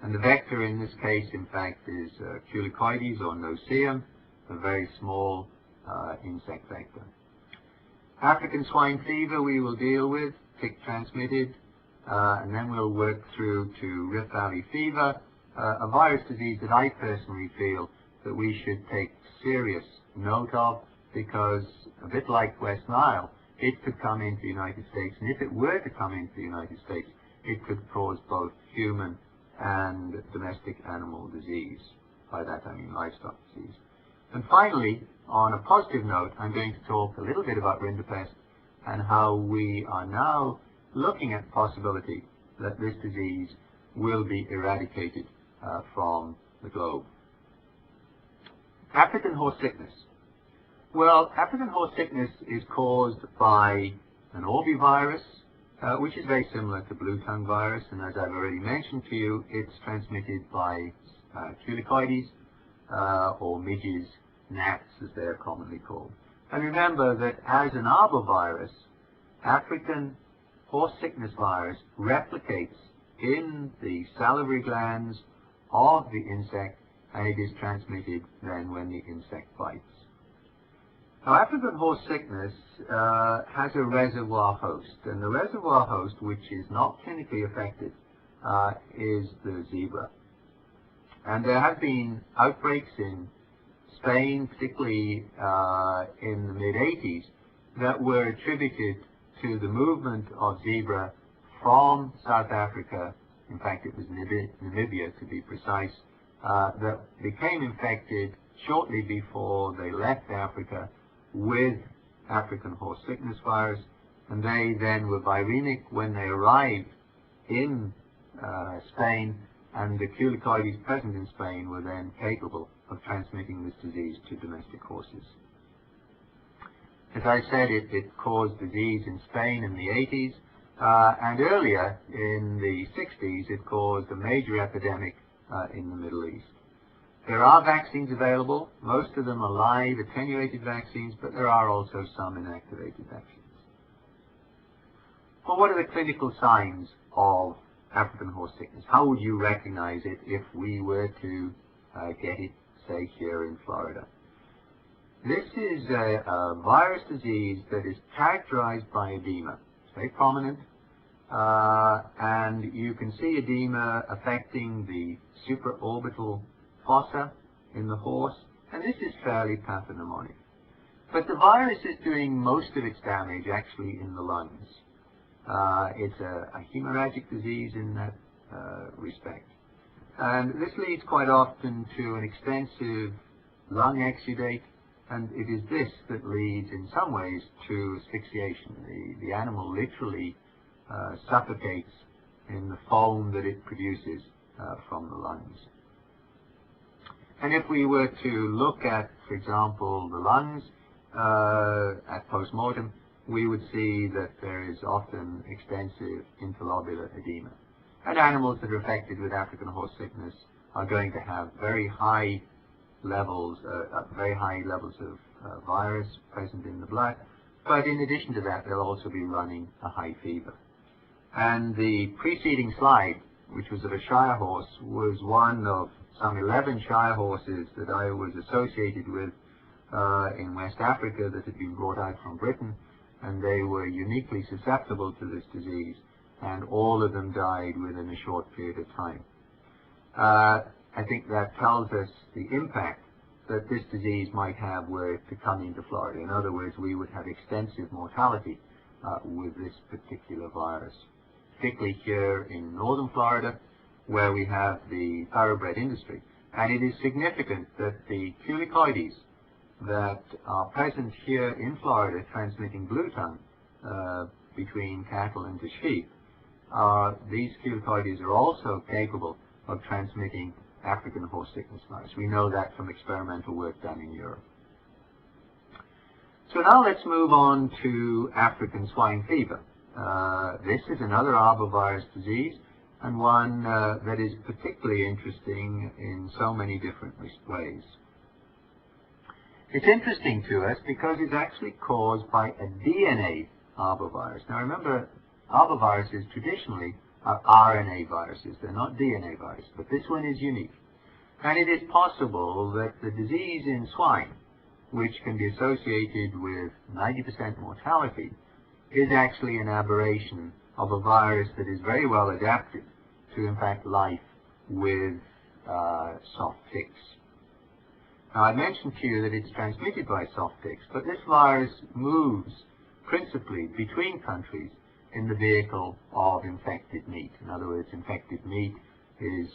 And the vector in this case, in fact, is Culicoides or Noceum, a very small insect vector. African swine fever we will deal with, tick transmitted, and then we'll work through to Rift Valley fever, a virus disease that I personally feel that we should take serious note of, because a bit like West Nile, it could come into the United States, and if it were to come into the United States, it could cause both human and domestic animal disease. By that I mean livestock disease. And finally, on a positive note, I'm going to talk a little bit about rinderpest and how we are now looking at the possibility that this disease will be eradicated from the globe. African horse sickness. Well, African horse sickness is caused by an orbivirus, which is very similar to blue tongue virus, and as I've already mentioned to you, it's transmitted by Culicoides, or midges, gnats as they are commonly called. And remember that as an arbovirus, African horse sickness virus replicates in the salivary glands of the insect, and it is transmitted then when the insect bites. Now, African horse sickness has a reservoir host, and the reservoir host, which is not clinically affected, is the zebra. And there have been outbreaks in Spain, particularly in the mid-80s, that were attributed to the movement of zebra from South Africa, in fact it was Namibia to be precise, that became infected shortly before they left Africa with African horse sickness virus, and they then were viremic when they arrived in Spain, and the culicoides present in Spain were then capable of transmitting this disease to domestic horses. As I said, it caused disease in Spain in the 80s, and earlier in the 60s it caused a major epidemic in the Middle East. There are vaccines available. Most of them are live attenuated vaccines, but there are also some inactivated vaccines. Well, what are the clinical signs of African horse sickness? How would you recognize it if we were to get it, say, here in Florida? This is a virus disease that is characterized by edema. It's very prominent, and you can see edema affecting the supraorbital fossa in the horse, and this is fairly pathognomonic. But the virus is doing most of its damage actually in the lungs. It's a hemorrhagic disease in that respect. And this leads quite often to an extensive lung exudate, and it is this that leads in some ways to asphyxiation. The animal literally suffocates in the foam that it produces from the lungs. And if we were to look at, for example, the lungs at post-mortem, we would see that there is often extensive interlobular edema. And animals that are affected with African horse sickness are going to have very high levels of virus present in the blood. But in addition to that, they'll also be running a high fever. And the preceding slide, which was of a Shire horse, was one of some 11 Shire horses that I was associated with in West Africa that had been brought out from Britain, and they were uniquely susceptible to this disease, and all of them died within a short period of time. I think that tells us the impact that this disease might have were it to come into Florida. In other words, we would have extensive mortality with this particular virus, particularly here in northern Florida, where we have the thoroughbred industry. And it is significant that the culicoides that are present here in Florida transmitting blue tongue between cattle and to sheep, these culicoides are also capable of transmitting African horse sickness virus. We know that from experimental work done in Europe. So now let's move on to African swine fever. This is another arbovirus disease, and one that is particularly interesting in so many different ways. It's interesting to us because it's actually caused by a DNA arbovirus. Now remember, arboviruses traditionally are RNA viruses. They're not DNA viruses, but this one is unique. And it is possible that the disease in swine, which can be associated with 90% mortality, is actually an aberration of a virus that is very well adapted to, in fact, life with soft ticks. Now, I mentioned to you that it's transmitted by soft ticks, but this virus moves principally between countries in the vehicle of infected meat. In other words, infected meat is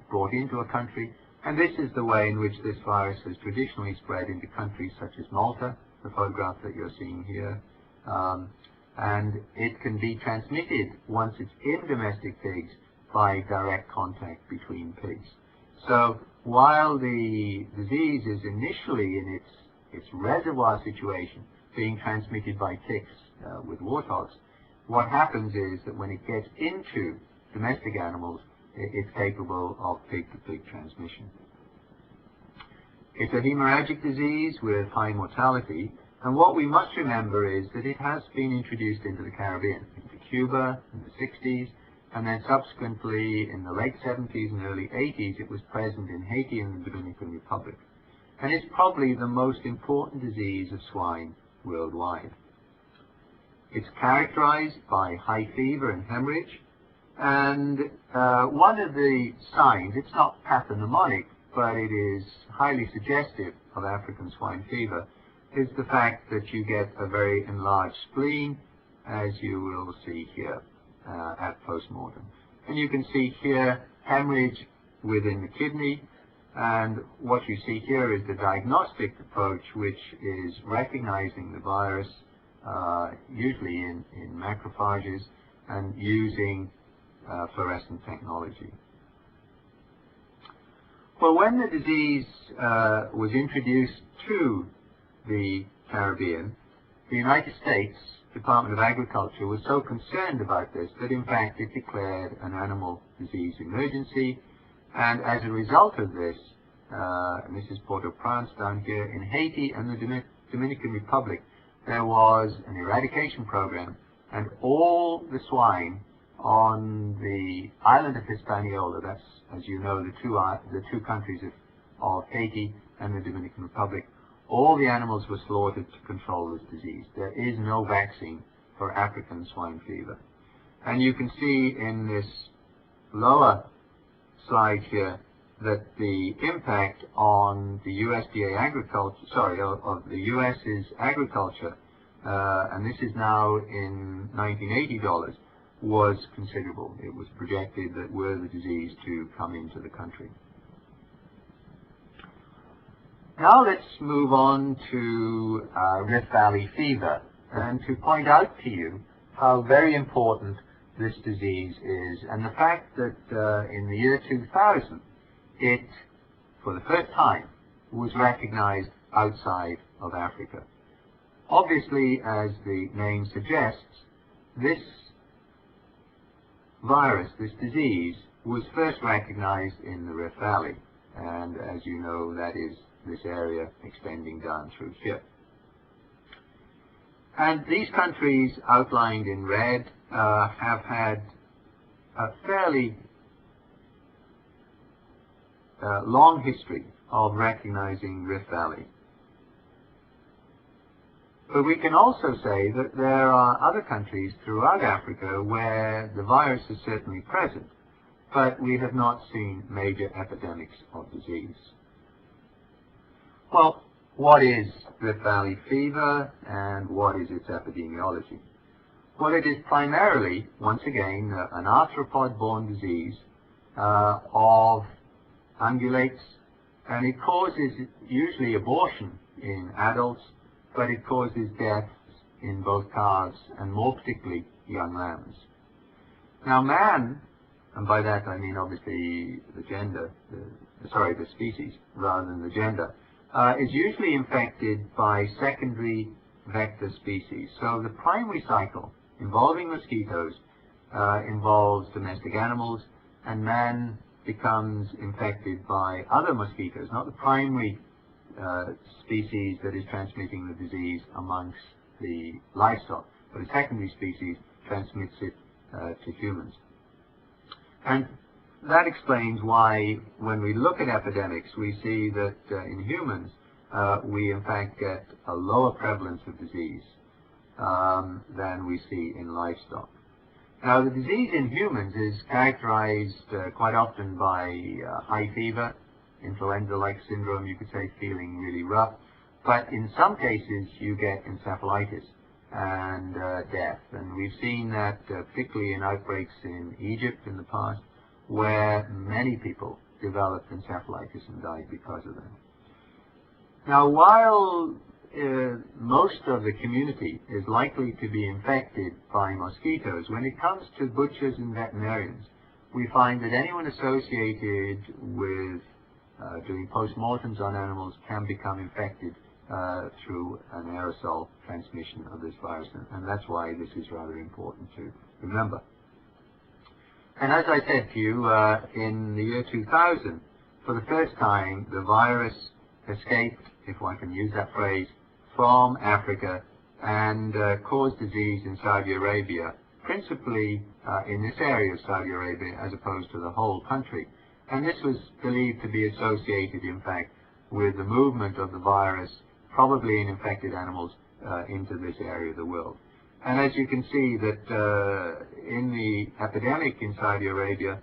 brought into a country, and this is the way in which this virus has traditionally spread into countries such as Malta, the photograph that you're seeing here, and it can be transmitted once it's in domestic pigs by direct contact between pigs. So while the disease is initially in its reservoir situation being transmitted by ticks with warthogs, what happens is that when it gets into domestic animals, it's capable of pig-to-pig transmission. It's a hemorrhagic disease with high mortality, and what we must remember is that it has been introduced into the Caribbean, into Cuba in the 60s, and then subsequently in the late 70s and early 80s it was present in Haiti and the Dominican Republic. And it's probably the most important disease of swine worldwide. It's characterized by high fever and hemorrhage, and one of the signs, it's not pathognomonic, but it is highly suggestive of African swine fever, is the fact that you get a very enlarged spleen, as you will see here at postmortem. And you can see here hemorrhage within the kidney, and what you see here is the diagnostic approach, which is recognizing the virus, usually in macrophages, and using fluorescent technology. Well, when the disease was introduced to the Caribbean, the United States Department of Agriculture was so concerned about this that in fact it declared an animal disease emergency, and as a result of this, and this is Port-au-Prince down here, in Haiti and the Dominican Republic, there was an eradication program, and all the swine on the island of Hispaniola, that's, as you know, the two countries of Haiti and the Dominican Republic, all the animals were slaughtered to control this disease. There is no vaccine for African swine fever. And you can see in this lower slide here that the impact on the USDA agriculture, of the US's agriculture, and this is now in 1980 dollars, was considerable. It was projected that were the disease to come into the country. Now let's move on to Rift Valley fever, and to point out to you how very important this disease is, and the fact that in the year 2000, it, for the first time, was recognized outside of Africa. Obviously, as the name suggests, this virus, this disease, was first recognized in the Rift Valley, and as you know, that is this area extending down through here. And these countries outlined in red have had a fairly long history of recognizing Rift Valley. But we can also say that there are other countries throughout Africa where the virus is certainly present, but we have not seen major epidemics of disease. Well, what is Rift Valley fever and what is its epidemiology? Well, it is primarily, once again, an arthropod-borne disease of ungulates, and it causes usually abortion in adults, but it causes deaths in both calves and more particularly young lambs. Now man, and by that I mean obviously the gender, the species rather than the gender, is usually infected by secondary vector species. So the primary cycle involving mosquitoes involves domestic animals, and man becomes infected by other mosquitoes, not the primary species that is transmitting the disease amongst the livestock, but a secondary species transmits it to humans. And that explains why when we look at epidemics, we see that in humans we in fact get a lower prevalence of disease than we see in livestock. Now the disease in humans is characterized quite often by high fever, influenza-like syndrome, you could say, feeling really rough, but in some cases you get encephalitis and death, and we've seen that particularly in outbreaks in Egypt in the past, where many people developed encephalitis and died because of that. Now, while most of the community is likely to be infected by mosquitoes, when it comes to butchers and veterinarians, we find that anyone associated with doing postmortems on animals can become infected through an aerosol transmission of this virus, and that's why this is rather important to remember. And as I said to you, in the year 2000, for the first time, the virus escaped, if one can use that phrase, from Africa and caused disease in Saudi Arabia, principally in this area of Saudi Arabia as opposed to the whole country. And this was believed to be associated, in fact, with the movement of the virus, probably in infected animals, into this area of the world. And as you can see that in the epidemic in Saudi Arabia,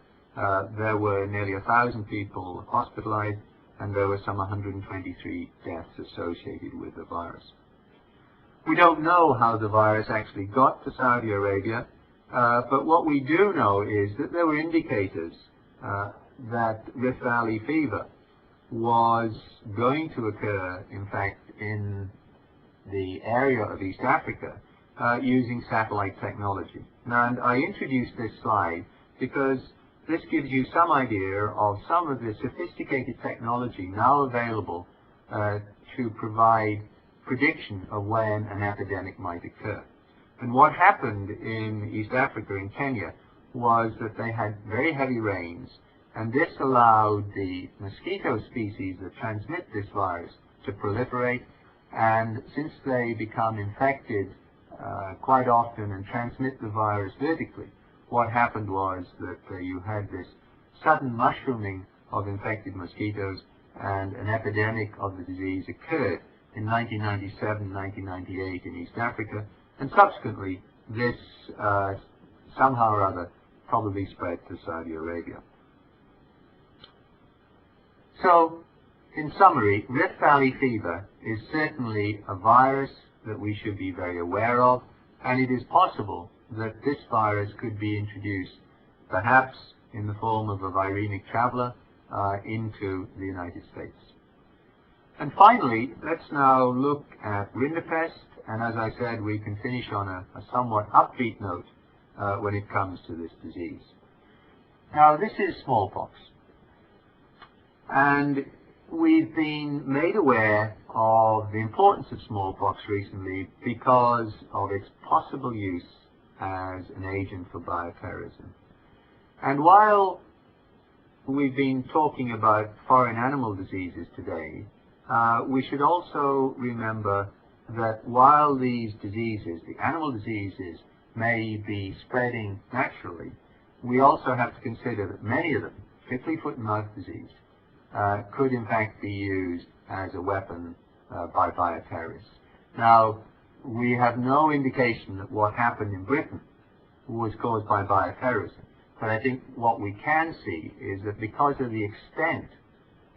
there were nearly 1,000 people hospitalized, and there were some 123 deaths associated with the virus. We don't know how the virus actually got to Saudi Arabia, but what we do know is that there were indicators that Rift Valley fever was going to occur, in fact, in the area of East Africa using satellite technology. Now, and I introduced this slide because this gives you some idea of some of the sophisticated technology now available to provide prediction of when an epidemic might occur. And what happened in East Africa, in Kenya, was that they had very heavy rains, and this allowed the mosquito species that transmit this virus to proliferate, and since they become infected quite often and transmit the virus vertically, what happened was that you had this sudden mushrooming of infected mosquitoes, and an epidemic of the disease occurred in 1997, 1998 in East Africa, and subsequently this somehow or other probably spread to Saudi Arabia. So, in summary, Rift Valley fever is certainly a virus that we should be very aware of, and it is possible that this virus could be introduced, perhaps in the form of a viremic traveler, into the United States. And finally, let's now look at rinderpest, and as I said, we can finish on a somewhat upbeat note when it comes to this disease. Now, this is smallpox, and we've been made aware of the importance of smallpox recently because of its possible use as an agent for bioterrorism. And while we've been talking about foreign animal diseases today, we should also remember that while these diseases, the animal diseases, may be spreading naturally, we also have to consider that many of them, particularly foot and mouth disease, could in fact be used as a weapon by bioterrorists. Now, we have no indication that what happened in Britain was caused by bioterrorism, but I think what we can see is that because of the extent,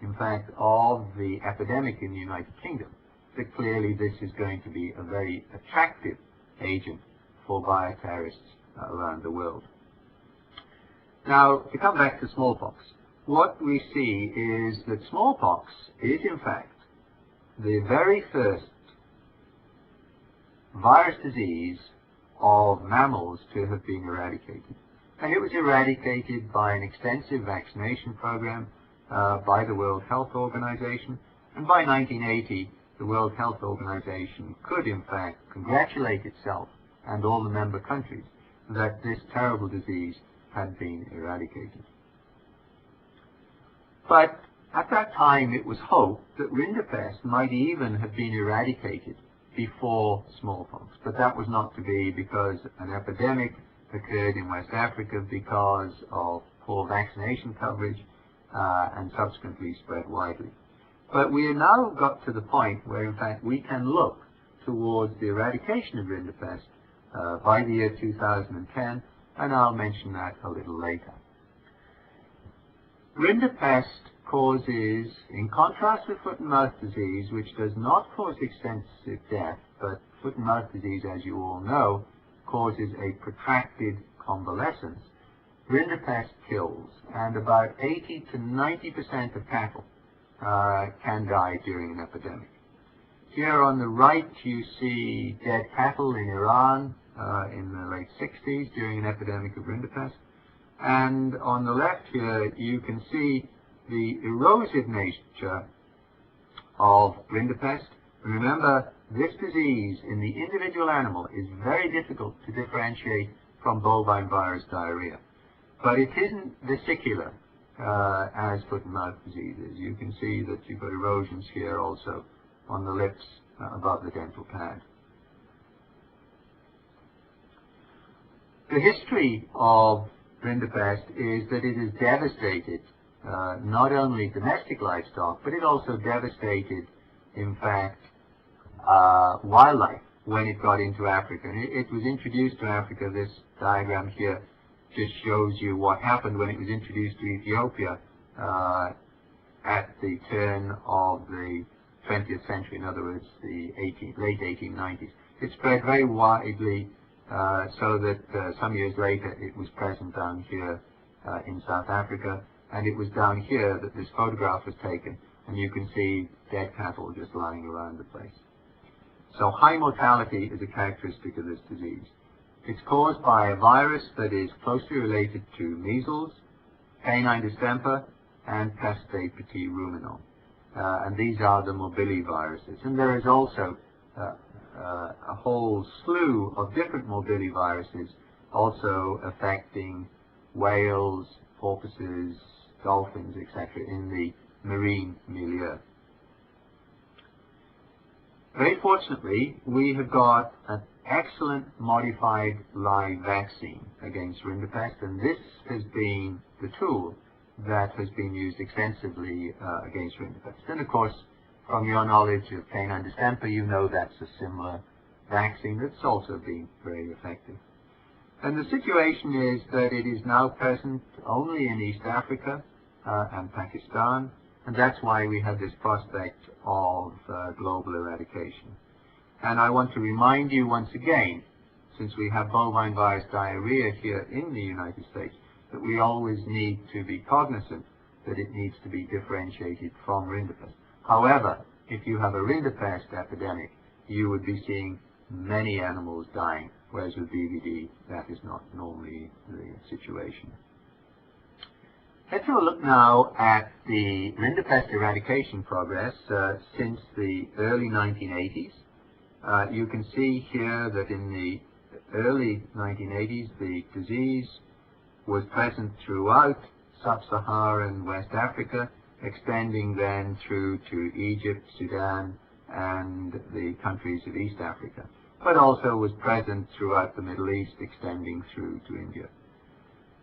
in fact, of the epidemic in the United Kingdom, that clearly this is going to be a very attractive agent for bioterrorists around the world. Now, to come back to smallpox, what we see is that smallpox is, in fact, the very first virus disease of mammals to have been eradicated. And it was eradicated by an extensive vaccination program by the World Health Organization, and by 1980, the World Health Organization could, in fact, congratulate itself and all the member countries that this terrible disease had been eradicated. But at that time, it was hoped that rinderpest might even have been eradicated before smallpox, but that was not to be because an epidemic occurred in West Africa because of poor vaccination coverage and subsequently spread widely. But we have now got to the point where, in fact, we can look towards the eradication of rinderpest by the year 2010, and I'll mention that a little later. Rinderpest causes, in contrast with foot and mouth disease, which does not cause extensive death, but foot and mouth disease, as you all know, causes a protracted convalescence, rinderpest kills, and about 80 to 90% of cattle can die during an epidemic. Here on the right you see dead cattle in Iran in the late 60s during an epidemic of rinderpest, and on the left here you can see the erosive nature of rinderpest. Remember, this disease in the individual animal is very difficult to differentiate from bovine virus diarrhea. But it isn't vesicular as foot and mouth disease is. You can see that you've got erosions here also on the lips above the dental pad. The history of rinderpest is that it has devastated not only domestic livestock, but it also devastated, in fact, wildlife when it got into Africa. And it was introduced to Africa. This diagram here just shows you what happened when it was introduced to Ethiopia at the turn of the 20th century, in other words, the late 1890s. it spread very widely, so that some years later it was present down here in South Africa, and it was down here that this photograph was taken, and you can see dead cattle just lying around the place. So high mortality is a characteristic of this disease. It's caused by a virus that is closely related to measles, canine distemper, and peste petit ruminant. And these are the morbilliviruses. And there is also a whole slew of different morbilliviruses also affecting whales, porpoises, dolphins, etc. in the marine milieu. Very fortunately, we have got an excellent modified live vaccine against rinderpest, and this has been the tool that has been used extensively against rinderpest. And of course, from your knowledge of canine distemper, you know that's a similar vaccine that's also been very effective. And the situation is that it is now present only in East Africa and Pakistan, and that's why we have this prospect of global eradication. And I want to remind you once again, since we have bovine virus diarrhea here in the United States, that we always need to be cognizant that it needs to be differentiated from rinderpest. However, if you have a rinderpest epidemic, you would be seeing many animals dying, whereas with BVD, that is not normally the situation. Let's have a look now at the rinderpest eradication progress since the early 1980s. You can see here that in the early 1980s, the disease was present throughout sub-Saharan West Africa, extending then through to Egypt, Sudan, and the countries of East Africa, but also was present throughout the Middle East, extending through to India.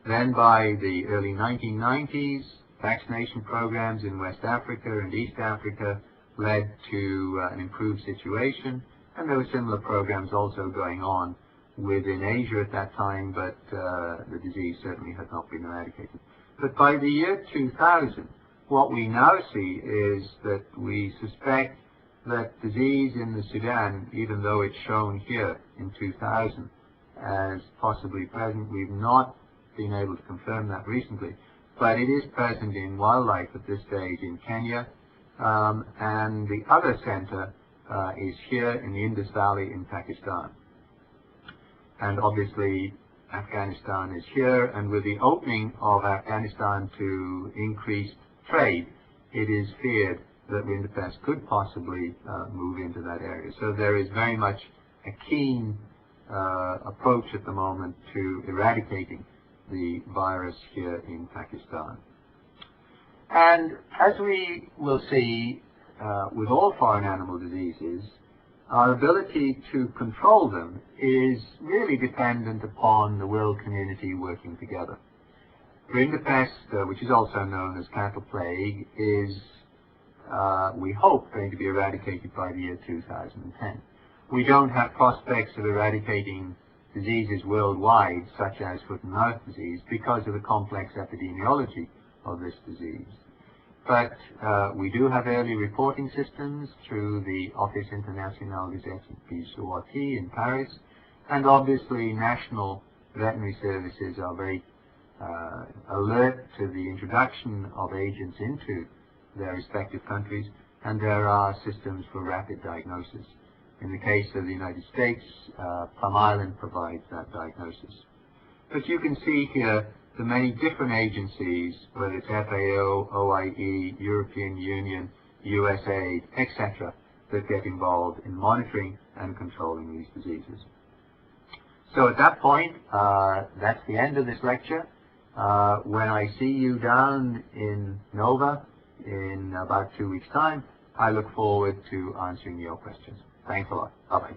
Then by the early 1990s, vaccination programs in West Africa and East Africa led to an improved situation, and there were similar programs also going on within Asia at that time, but the disease certainly had not been eradicated. But by the year 2000, what we now see is that we suspect that disease in the Sudan, even though it's shown here in 2000 as possibly present, we've not been able to confirm that recently, but it is present in wildlife at this stage in Kenya, and the other center is here in the Indus Valley in Pakistan. And obviously Afghanistan is here, and with the opening of Afghanistan to increased trade, it is feared that rinderpest could possibly move into that area. So there is very much a keen approach at the moment to eradicating the virus here in Pakistan. And as we will see with all foreign animal diseases, our ability to control them is really dependent upon the world community working together. Rinderpest, which is also known as cattle plague, is, we hope, going to be eradicated by the year 2010. We don't have prospects of eradicating diseases worldwide, such as foot and mouth disease, because of the complex epidemiology of this disease. But we do have early reporting systems through the Office International des Études Zoétiques in Paris, and obviously national veterinary services are very alert to the introduction of agents into their respective countries, and there are systems for rapid diagnosis. In the case of the United States, Plum Island provides that diagnosis. But you can see here the many different agencies, whether it's FAO, OIE, European Union, USAID, etc., that get involved in monitoring and controlling these diseases. So at that point, that's the end of this lecture. When I see you down in Nova in about 2 weeks' time, I look forward to answering your questions. Thanks a lot. Bye-bye.